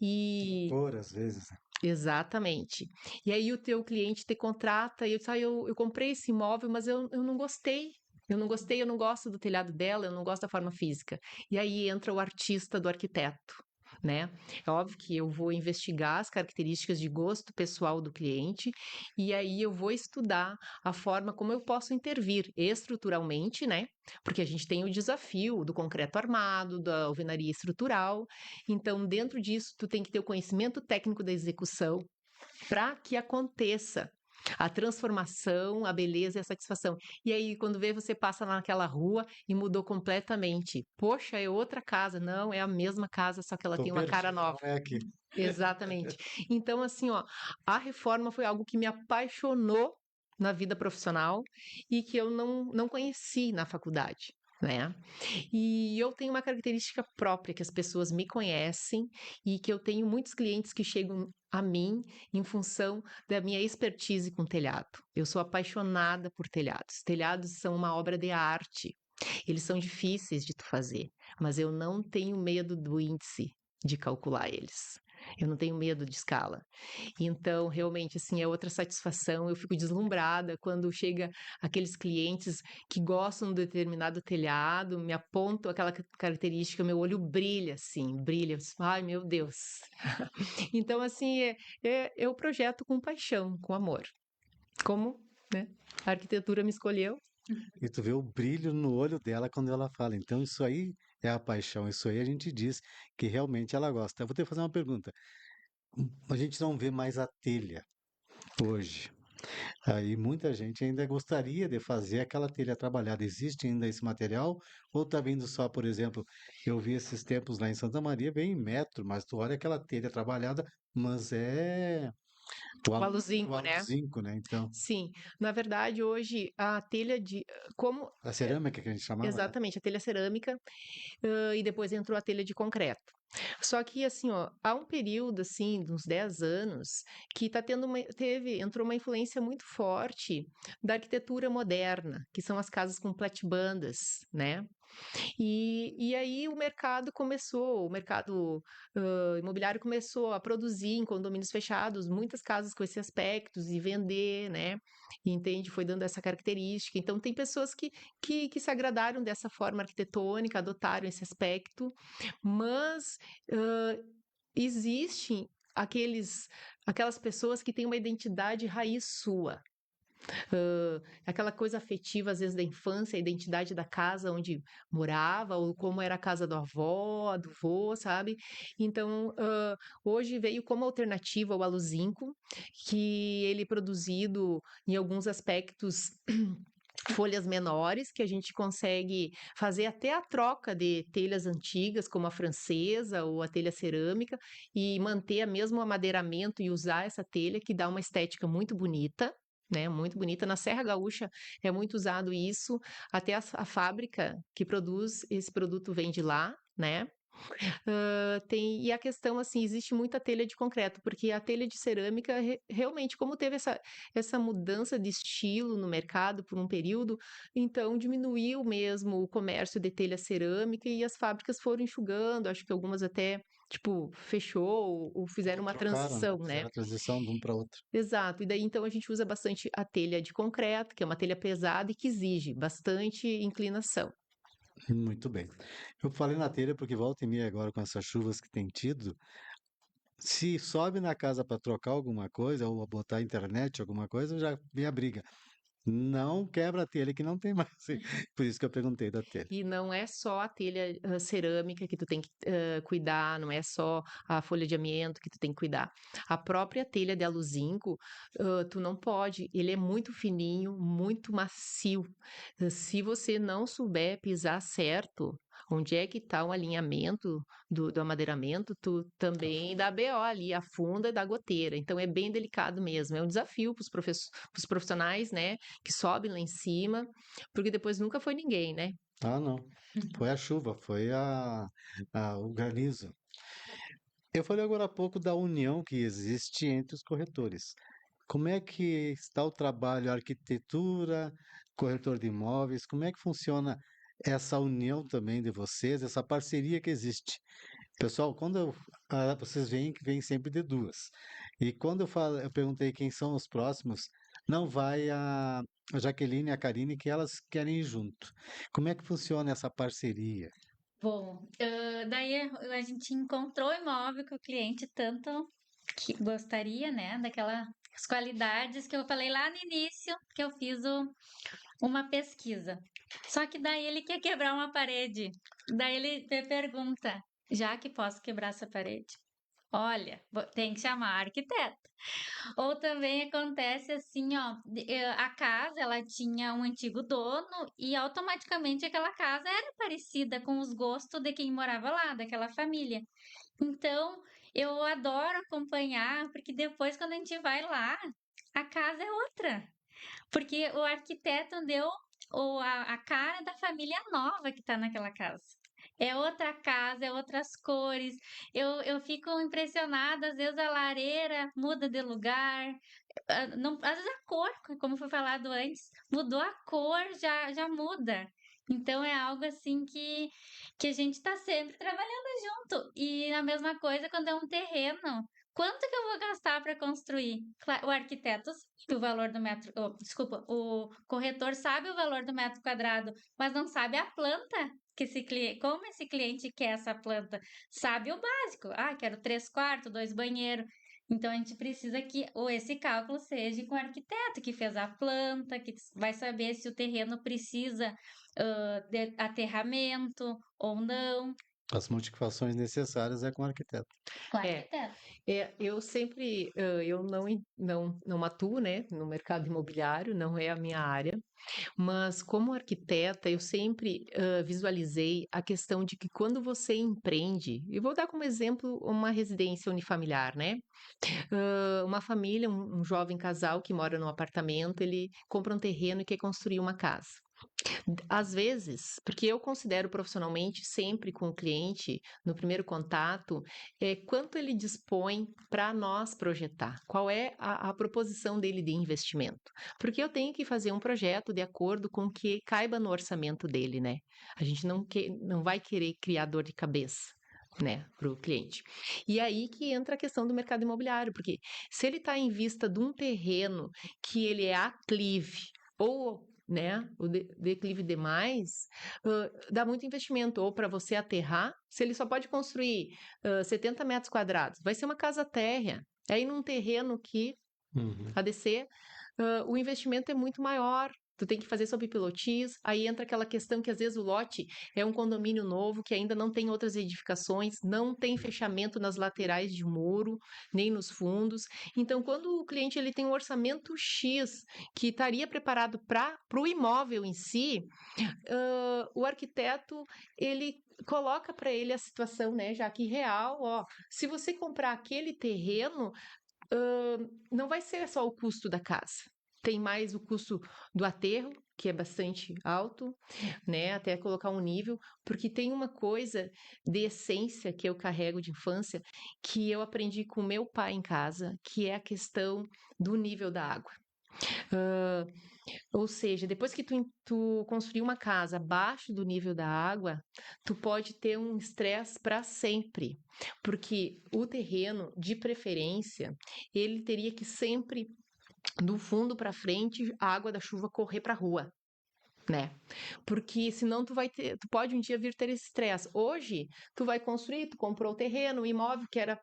E
Cor, às vezes, né?
exatamente. E aí o teu cliente te contrata e eu, eu comprei esse imóvel, mas eu não gostei. Eu não gostei, eu não gosto do telhado dela, eu não gosto da forma física. E aí entra o artista do arquiteto, né? É óbvio que eu vou investigar as características de gosto pessoal do cliente e aí eu vou estudar a forma como eu posso intervir estruturalmente, né? Porque a gente tem o desafio do concreto armado, da alvenaria estrutural. Então, dentro disso, tu tem que ter o conhecimento técnico da execução para que aconteça a transformação, a beleza e a satisfação. E aí, quando vê, você passa naquela rua e mudou completamente. Poxa, é outra casa. Não, é a mesma casa, só que ela
Tô
tem uma cara
perdido,
nova.
não é aqui.
Exatamente. Então, assim, ó, a reforma foi algo que me apaixonou na vida profissional e que eu não conheci na faculdade, né? E eu tenho uma característica própria que as pessoas me conhecem e que eu tenho muitos clientes que chegam a mim em função da minha expertise com telhado. Eu sou apaixonada por telhados. Telhados são uma obra de arte. Eles são difíceis de tu fazer, mas eu não tenho medo do índice de calcular eles. Eu não tenho medo de escala. Então, realmente, assim, é outra satisfação. Eu fico deslumbrada quando chega aqueles clientes que gostam de determinado telhado, me apontam aquela característica, meu olho brilha, assim, brilha. Ai, meu Deus. Então, assim, é o projeto com paixão, com amor. Como, né, a arquitetura me escolheu.
E tu vê o brilho no olho dela quando ela fala. Então, isso aí é a paixão. Isso aí a gente diz que realmente ela gosta. Eu vou ter que fazer uma pergunta. A gente não vê mais a telha hoje. Aí muita gente ainda gostaria de fazer aquela telha trabalhada. Existe ainda esse material? Ou tá vindo só, por exemplo, eu vi esses tempos lá em Santa Maria, vem em metro, mas tu olha aquela telha trabalhada, mas é O
O zinco,
o
né?
zinco, né? Então,
Sim. Na verdade, hoje, a telha de... Como...
a cerâmica que a gente chamava, né?
Exatamente, a telha cerâmica, e depois entrou a telha de concreto. Só que, assim, ó, há um período, assim, de uns 10 anos, que tá tendo entrou uma influência muito forte da arquitetura moderna, que são as casas com platibandas, né? E aí o mercado imobiliário começou a produzir em condomínios fechados muitas casas com esses aspectos e vender, né? E entende? Foi dando essa característica. Então, tem pessoas que se agradaram dessa forma arquitetônica, adotaram esse aspecto, mas hã, existem aquelas pessoas que têm uma identidade raiz sua. Aquela coisa afetiva, às vezes, da infância, a identidade da casa onde morava, ou como era a casa do avó, do vô, sabe? Então, hoje veio como alternativa o aluzinco, que ele é produzido em alguns aspectos folhas menores, que a gente consegue fazer até a troca de telhas antigas, como a francesa ou a telha cerâmica, e manter o mesmo amadeiramento e usar essa telha, que dá uma estética muito bonita. Né, muito bonita. Na Serra Gaúcha é muito usado isso, até a fábrica que produz esse produto vem de lá, né? E a questão, assim, existe muita telha de concreto, porque a telha de cerâmica, realmente, como teve essa mudança de estilo no mercado por um período, então diminuiu mesmo o comércio de telha cerâmica e as fábricas foram enxugando, acho que algumas até, tipo, fechou ou fizeram uma
Trocaram, né?
transição, né?
Fizeram a transição de um para outro.
Exato, e daí então a gente usa bastante a telha de concreto, que é uma telha pesada e que exige bastante inclinação.
Muito bem. Eu falei na telha porque volta e meia agora com essas chuvas que tem tido, se sobe na casa para trocar alguma coisa ou botar internet, alguma coisa, já vem a briga. Não quebra a telha que não tem mais. Por isso que eu perguntei da telha.
E não é só a telha cerâmica que tu tem que cuidar, não é só a folha de amianto que tu tem que cuidar. A própria telha de aluzinco, tu não pode, ele é muito fininho, muito macio. Se você não souber pisar certo, onde é que está o alinhamento do amadeiramento, tu também dá BO ali, afunda e dá goteira. Então é bem delicado mesmo. É um desafio para os profissionais, né, que sobem lá em cima, porque depois nunca foi ninguém, né?
Ah, não. Foi a chuva, foi o granizo. Eu falei agora há pouco da união que existe entre os corretores. Como é que está o trabalho, a arquitetura, corretor de imóveis? Como é que funciona essa união também de vocês, essa parceria que existe? Pessoal, vocês veem que vem sempre de duas. E quando eu perguntei quem são os próximos, não vai a Jaqueline e a Karine, que elas querem ir junto. Como é que funciona essa parceria?
Bom, daí a gente encontrou o imóvel que o cliente tanto que gostaria, né? Daquelas qualidades que eu falei lá no início, que eu fiz uma pesquisa. Só que daí ele quer quebrar uma parede. Daí ele me pergunta, já que posso quebrar essa parede? Olha, tem que chamar arquiteto. Ou também acontece assim, ó, a casa, ela tinha um antigo dono e automaticamente aquela casa era parecida com os gostos de quem morava lá, daquela família. Então, eu adoro acompanhar, porque depois quando a gente vai lá, a casa é outra. Porque o arquiteto deu a cara da família nova que está naquela casa. É outra casa, é outras cores. Eu fico impressionada, às vezes a lareira muda de lugar. Não, às vezes a cor, como foi falado antes, mudou a cor, já muda. Então é algo assim que a gente está sempre trabalhando junto. E a mesma coisa quando é um terreno. Quanto que eu vou gastar para construir? O arquiteto sabe o valor do metro, desculpa, o corretor sabe o valor do metro quadrado, mas não sabe a planta que esse cliente, como esse cliente quer essa planta. Sabe o básico. Ah, quero 3 quartos, 2 banheiros. Então a gente precisa que ou esse cálculo seja com o arquiteto que fez a planta, que vai saber se o terreno precisa de aterramento ou não.
As modificações necessárias é com o arquiteto.
Com
É,
arquiteto.
eu sempre, eu não atuo, né, no mercado imobiliário, não é a minha área, mas como arquiteta, eu sempre visualizei a questão de que quando você empreende, e vou dar como exemplo uma residência unifamiliar, né? Uma família, um jovem casal que mora num apartamento, ele compra um terreno e quer construir uma casa. Às vezes, porque eu considero profissionalmente sempre com o cliente, no primeiro contato, quanto ele dispõe para nós projetar, qual é a proposição dele de investimento. Porque eu tenho que fazer um projeto de acordo com o que caiba no orçamento dele, né? A gente não vai querer criar dor de cabeça. Né, para o cliente. E aí que entra a questão do mercado imobiliário, porque se ele está em vista de um terreno que ele é aclive ou né, o declive demais, dá muito investimento, ou para você aterrar, se ele só pode construir 70 metros quadrados, vai ser uma casa térrea. Aí num terreno que
Uhum.
a DC, o investimento é muito maior. Tu tem que fazer sob pilotis, aí entra aquela questão que às vezes o lote é um condomínio novo que ainda não tem outras edificações, não tem fechamento nas laterais de muro, nem nos fundos. Então, quando o cliente ele tem um orçamento X que estaria preparado para o imóvel em si, o arquiteto ele coloca para ele a situação, né, já que real, ó, se você comprar aquele terreno, não vai ser só o custo da casa. Tem mais o custo do aterro, que é bastante alto, né? Até colocar um nível, porque tem uma coisa de essência que eu carrego de infância, que eu aprendi com meu pai em casa, que é a questão do nível da água. Uh, ou seja, depois que tu construir uma casa abaixo do nível da água, tu pode ter um estresse para sempre, porque o terreno, de preferência, ele teria que sempre do fundo para frente a água da chuva correr para a rua. Né? Porque senão tu pode um dia vir ter esse estresse. Hoje, tu vai construir, tu comprou o terreno, o imóvel que era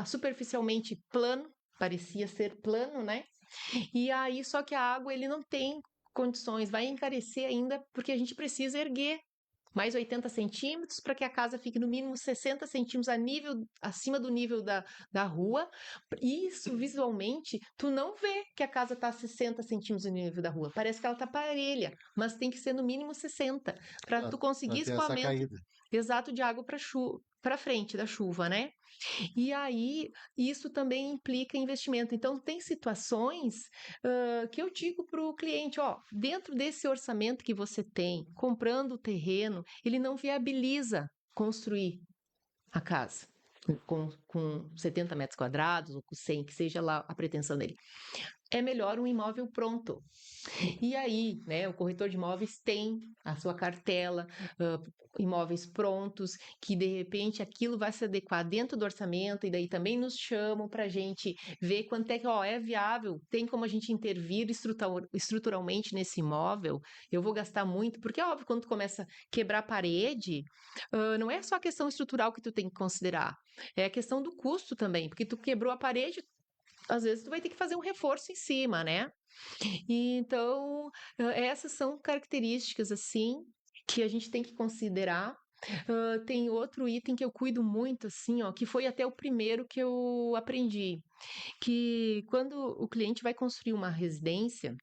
superficialmente plano, parecia ser plano, né? E aí, só que a água ele não tem condições, vai encarecer ainda, porque a gente precisa erguer mais 80 centímetros para que a casa fique no mínimo 60 centímetros acima do nível da rua. Isso, visualmente, tu não vê que a casa está a 60 centímetros do nível da rua. Parece que ela está parelha, mas tem que ser no mínimo 60 para tu
Para
conseguir
ter essa
escoamento
caída.
exato de água para frente da chuva, né? E aí, isso também implica investimento. Então, tem situações que eu digo para o cliente, ó, dentro desse orçamento que você tem, comprando o terreno, ele não viabiliza construir a casa com 70 metros quadrados ou com 100, que seja lá a pretensão dele. É melhor um imóvel pronto. E aí, né, o corretor de imóveis tem a sua cartela, imóveis prontos, que de repente aquilo vai se adequar dentro do orçamento, e daí também nos chamam para a gente ver quanto é que é viável, tem como a gente intervir estruturalmente nesse imóvel. Eu vou gastar muito, porque é óbvio, quando tu começa a quebrar a parede, não é só a questão estrutural que tu tem que considerar, é a questão do custo também, porque tu quebrou a parede, às vezes tu vai ter que fazer um reforço em cima, né? E então, essas são características, assim, que a gente tem que considerar. Tem outro item que eu cuido muito, assim, ó, que foi até o primeiro que eu aprendi, que quando o cliente vai construir uma residência,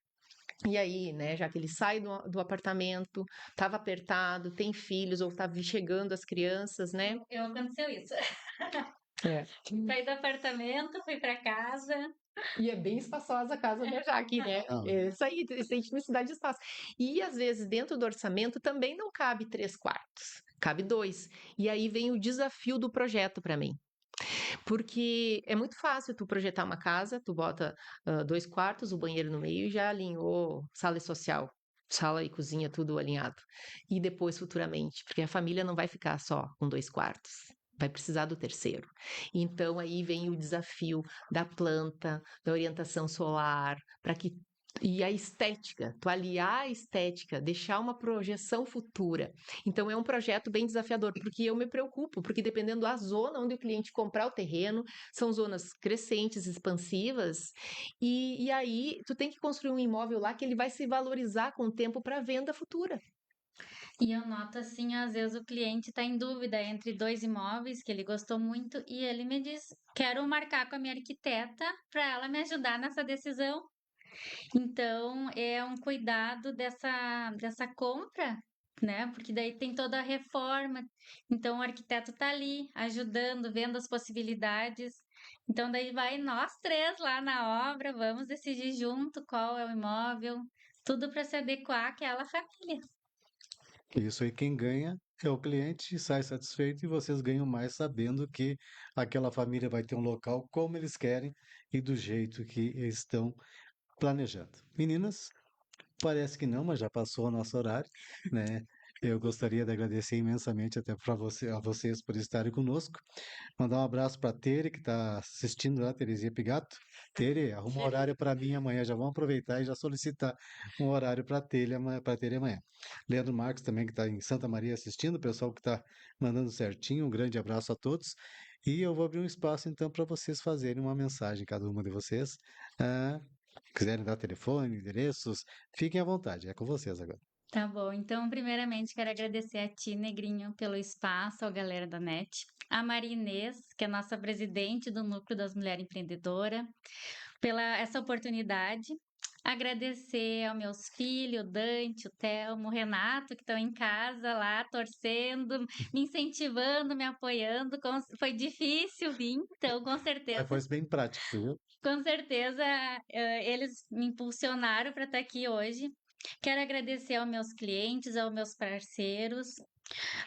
e aí, né, já que ele sai do apartamento, estava apertado, tem filhos, ou tá chegando as crianças, né?
Aconteceu isso.
É.
Saí do apartamento, fui para casa.
E é bem espaçosa a casa da Jaque, né?
Não,
Isso aí, tem necessidade de espaço. E às vezes dentro do orçamento também não cabe 3 quartos, cabe 2. E aí vem o desafio do projeto para mim. Porque é muito fácil tu projetar uma casa, tu bota 2 quartos, o banheiro no meio e já alinhou sala social. Sala e cozinha, tudo alinhado. E depois, futuramente, porque a família não vai ficar só com 2 quartos. Vai precisar do terceiro. Então, aí vem o desafio da planta, da orientação solar, para que. E a estética, tu aliar a estética, deixar uma projeção futura. Então, é um projeto bem desafiador, porque eu me preocupo, porque dependendo da zona onde o cliente comprar o terreno, são zonas crescentes, expansivas, e aí tu tem que construir um imóvel lá que ele vai se valorizar com o tempo para venda futura.
E eu noto assim, às vezes o cliente está em dúvida entre dois imóveis que ele gostou muito e ele me diz: quero marcar com a minha arquiteta para ela me ajudar nessa decisão. Então, é um cuidado dessa compra, né? Porque daí tem toda a reforma. Então, o arquiteto tá ali ajudando, vendo as possibilidades. Então, daí vai nós três lá na obra, vamos decidir junto qual é o imóvel, tudo para se adequar àquela família.
Isso aí, quem ganha é o cliente e sai satisfeito, e vocês ganham mais sabendo que aquela família vai ter um local como eles querem e do jeito que eles estão planejando. Meninas, parece que não, mas já passou o nosso horário, né? Eu gostaria de agradecer imensamente até para a vocês por estarem conosco. Mandar um abraço para a Tere, que está assistindo lá, Terezinha Pigato. Tere, arruma um horário para mim amanhã. Já vamos aproveitar e já solicitar um horário para Tere amanhã. Leandro Marques também, que está em Santa Maria assistindo, o pessoal que está mandando certinho. Um grande abraço a todos. E eu vou abrir um espaço então para vocês fazerem uma mensagem, cada uma de vocês. Ah, quiserem dar telefone, endereços, fiquem à vontade. É com vocês agora.
Tá bom, então, primeiramente, quero agradecer a ti, Negrinho, pelo espaço, a galera da NET, a Maria Inês, que é nossa presidente do Núcleo das Mulheres Empreendedoras, pela essa oportunidade. Agradecer aos meus filhos, o Dante, o Telmo, o Renato, que estão em casa lá, torcendo, me incentivando, me apoiando. Foi difícil vir, então,
Mas foi bem prático, viu?
com certeza, eles me impulsionaram para estar aqui hoje. Quero agradecer aos meus clientes, aos meus parceiros,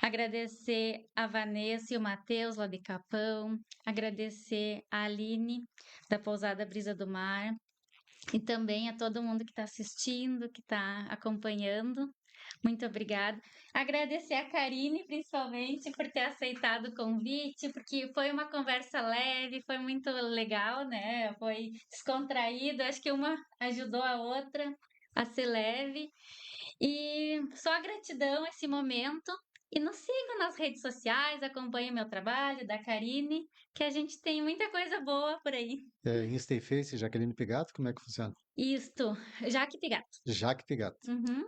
agradecer a Vanessa e o Matheus lá de Capão, agradecer a Aline da Pousada Brisa do Mar e também a todo mundo que está assistindo, que está acompanhando. Muito obrigada. Agradecer a Karine, principalmente, por ter aceitado o convite, porque foi uma conversa leve, foi muito legal, né? Foi descontraído. Acho que uma ajudou a outra a ser leve. E só gratidão esse momento. E nos sigam nas redes sociais, acompanhem meu trabalho, da Karine, que a gente tem muita coisa boa por aí.
É, Insta e Face, Jaqueline Pigato, como é que funciona?
Isto, Jaque Pigato.
Jaque Pigato.
Uhum.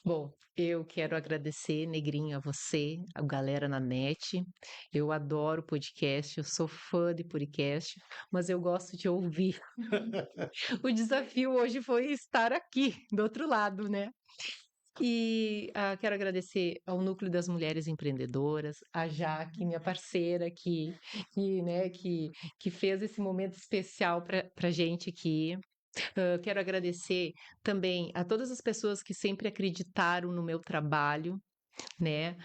Bom, eu quero agradecer, Negrinho, a você, a galera na NET. Eu adoro podcast, eu sou fã de podcast, mas eu gosto de ouvir. O desafio hoje foi estar aqui, do outro lado, né? E quero agradecer ao Núcleo das Mulheres Empreendedoras, a Jaque, minha parceira, que fez esse momento especial para a gente aqui. Quero agradecer também a todas as pessoas que sempre acreditaram no meu trabalho, né?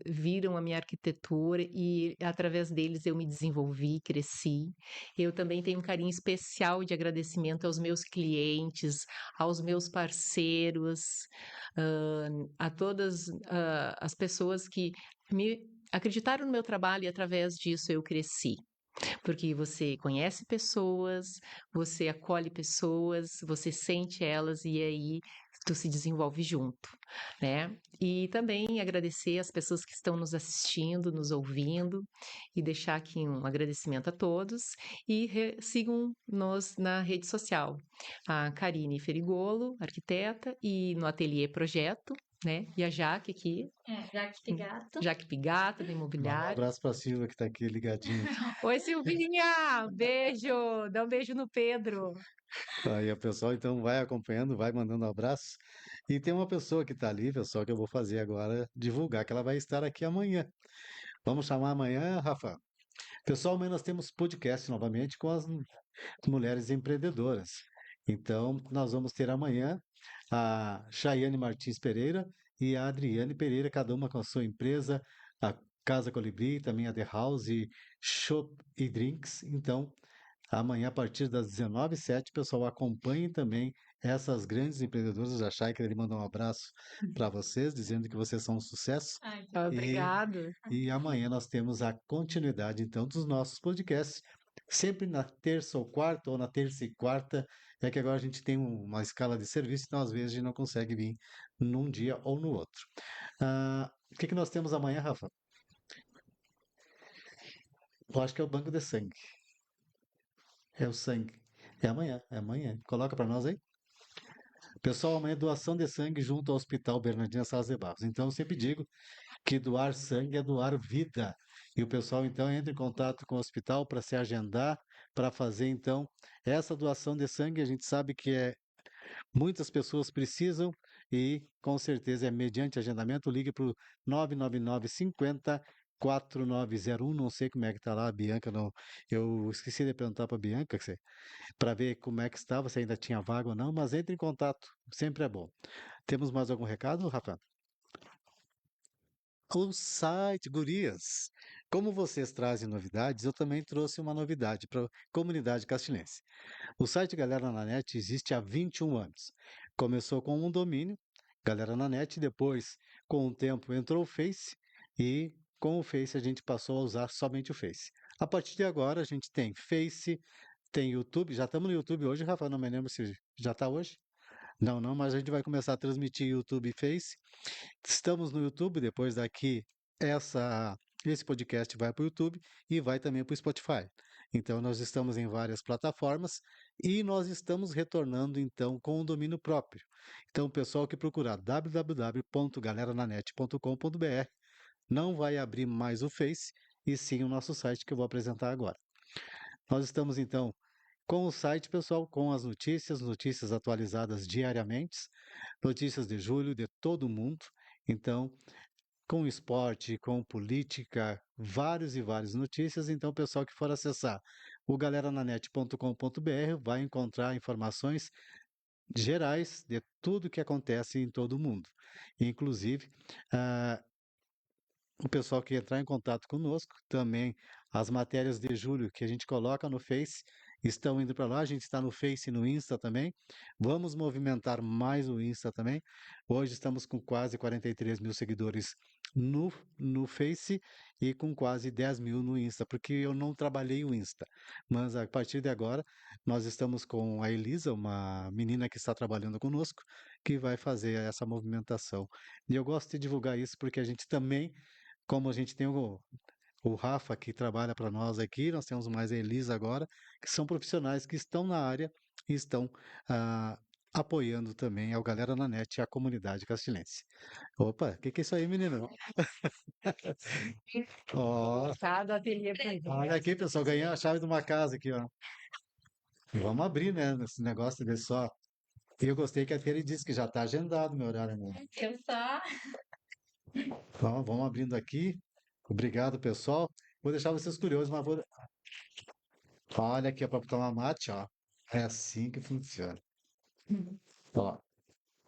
Viram a minha arquitetura e através deles eu me desenvolvi, cresci. Eu também tenho um carinho especial de agradecimento aos meus clientes, aos meus parceiros, a todas as pessoas que me acreditaram no meu trabalho e através disso eu cresci. Porque você conhece pessoas, você acolhe pessoas, você sente elas e aí tu se desenvolve junto, né? E também agradecer as pessoas que estão nos assistindo, nos ouvindo e deixar aqui um agradecimento a todos e sigam-nos na rede social. A Karine Ferigolo, arquiteta, e no Ateliê Projeto, né? E a Jaque aqui,
Jaque Pigato.
Jaque Pigato, do
Manda um
Imobiliário.
abraço para a Silvia, que está aqui ligadinha.
Oi, Silvinha! Beijo! Dá um beijo no Pedro.
Aí o pessoal então vai acompanhando, vai mandando um abraço. E tem uma pessoa que está ali, pessoal, que eu vou fazer agora, divulgar que ela vai estar aqui amanhã. Vamos chamar amanhã, Rafa. Pessoal, amanhã nós temos podcast novamente com as mulheres empreendedoras. Então, nós vamos ter amanhã a Chayane Martins Pereira e a Adriane Pereira, cada uma com a sua empresa, a Casa Colibri, também a The House Shop e Drinks. Então, amanhã, a partir das 19h07, pessoal, acompanhe também essas grandes empreendedoras. A Chay, queria mandar um abraço para vocês, dizendo que vocês são um sucesso.
Ai,
Obrigado.
E amanhã nós temos a continuidade, então, dos nossos podcasts, sempre na terça ou quarta, ou na terça e quarta, é que agora a gente tem uma escala de serviço, então às vezes a gente não consegue vir num dia ou no outro. O que que nós temos amanhã, Rafa? Eu acho que é o banco de sangue. É o sangue. É amanhã, é amanhã. Coloca para nós aí. Pessoal, amanhã é doação de sangue junto ao Hospital Bernardina Salles de Barros. Então, eu sempre digo que doar sangue é doar vida. E o pessoal, então, entra em contato com o hospital para se agendar, para fazer, então, essa doação de sangue. A gente sabe que muitas pessoas precisam e, com certeza, é mediante agendamento. Ligue para o 999 50 4901. Não sei como é que está lá, a Bianca. Não, eu esqueci de perguntar para a Bianca para ver como é que estava, se ainda tinha vaga ou não, mas entre em contato, sempre é bom. Temos mais algum recado, Rafa? O site, gurias. Como vocês trazem novidades, eu também trouxe uma novidade para a comunidade castilhense. O site Galera na Net existe há 21 anos. Começou com um domínio, Galera na Net, depois, com o tempo, entrou o Face e com o Face a gente passou a usar somente o Face. A partir de agora, a gente tem Face, tem YouTube. Já estamos no YouTube hoje, Rafa, não me lembro se já está hoje. Não, não, mas a gente vai começar a transmitir YouTube e Face. Estamos no YouTube, depois daqui esse podcast vai para o YouTube e vai também para o Spotify. Então nós estamos em várias plataformas e nós estamos retornando então com um domínio próprio. Então o pessoal que procurar www.galerananet.com.br não vai abrir mais o Face e sim o nosso site que eu vou apresentar agora. Nós estamos então com o site, pessoal, com as notícias atualizadas diariamente, notícias de julho de todo mundo. Então, com esporte, com política, vários e várias notícias. Então, o pessoal que for acessar o galerananet.com.br vai encontrar informações gerais de tudo que acontece em todo o mundo. Inclusive, ah, o pessoal que entrar em contato conosco, também as matérias de julho que a gente coloca no Face estão indo para lá. A gente está no Face e no Insta também. Vamos movimentar mais o Insta também. Hoje estamos com quase 43 mil seguidores no Face e com quase 10 mil no Insta, porque eu não trabalhei o Insta. Mas a partir de agora, nós estamos com a Elisa, uma menina que está trabalhando conosco, que vai fazer essa movimentação. E eu gosto de divulgar isso porque a gente também, como a gente tem o Rafa que trabalha para nós aqui, nós temos mais a Elisa agora, que são profissionais que estão na área e estão ah, apoiando também a Galera na Net e a comunidade castilhense. Opa, o que é isso aí, menino? Ó,
Cada ateliê pra ele.
olha aqui, pessoal, ganhei a chave de uma casa aqui, ó. Vamos abrir, né, esse negócio de ver só. E eu gostei que a Tere disse que já está agendado meu horário, né?
Eu só.
Vamos abrindo aqui. Obrigado, pessoal. Vou deixar vocês curiosos, mas vou. Olha aqui, para tomar mate, ó. É assim que funciona. Ó,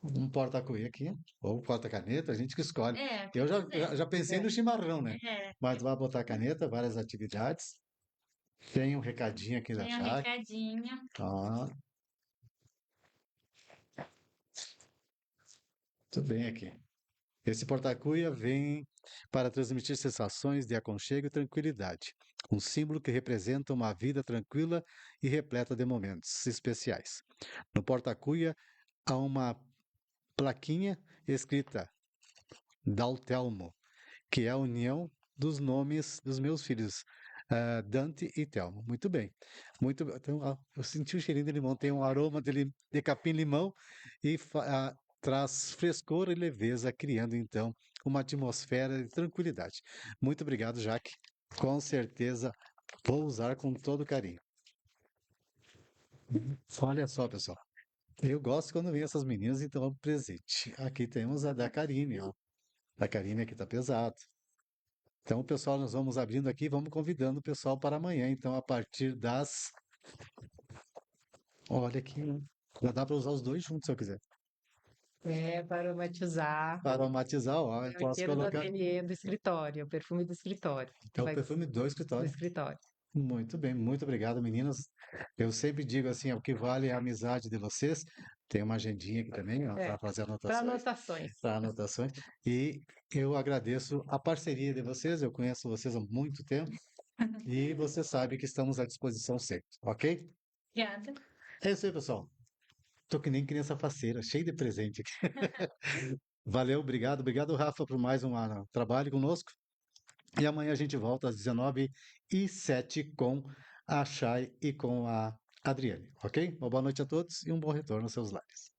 um porta-cuia aqui, ou porta-caneta, a gente que escolhe.
É, o que
Eu já,
quiser.
já, já pensei no chimarrão, né?
É,
Mas vai botar caneta, várias atividades. Tem um recadinho aqui da
tem um
Jaque.
recadinho.
Ó, tudo bem aqui. Esse porta-cuia vem para transmitir sensações de aconchego e tranquilidade. Um símbolo que representa uma vida tranquila e repleta de momentos especiais. No porta-cuia há uma plaquinha escrita Daltelmo, que é a união dos nomes dos meus filhos, Dante e Telmo. Muito bem. Eu senti o cheirinho de limão, tem um aroma de capim-limão e traz frescor e leveza, criando então uma atmosfera de tranquilidade. Muito obrigado, Jaque. Com certeza vou usar com todo carinho. Olha só, pessoal. Eu gosto quando vem essas meninas, então é um presente. Aqui temos a da Karine, ó. Da Karine aqui tá pesado. Então, pessoal, nós vamos abrindo aqui, vamos convidando o pessoal para amanhã. Então, a partir das. Olha aqui, né? Já dá para usar os dois juntos se eu quiser.
É, para aromatizar.
Para aromatizar, ó, eu
É o
posso
cheiro do
colocar.
ateliê do escritório, é o perfume do escritório.
É o
Vai
perfume do
do
escritório.
escritório.
Muito bem, muito obrigado, meninas. Eu sempre digo assim, o que vale é a amizade de vocês. Tem uma agendinha aqui também, ó, para
É,
fazer
para
anotações.
anotações.
Para anotações. E eu agradeço a parceria de vocês. Eu conheço vocês há muito tempo e você sabe que estamos à disposição sempre, ok?
Obrigada.
É isso aí, pessoal. Tô que nem criança faceira, cheio de presente aqui. Valeu, obrigado. Obrigado, Rafa, por mais um trabalho conosco. E amanhã a gente volta às 19h07 com a Chay e com a Adriane, ok? Uma boa noite a todos e um bom retorno aos seus lares.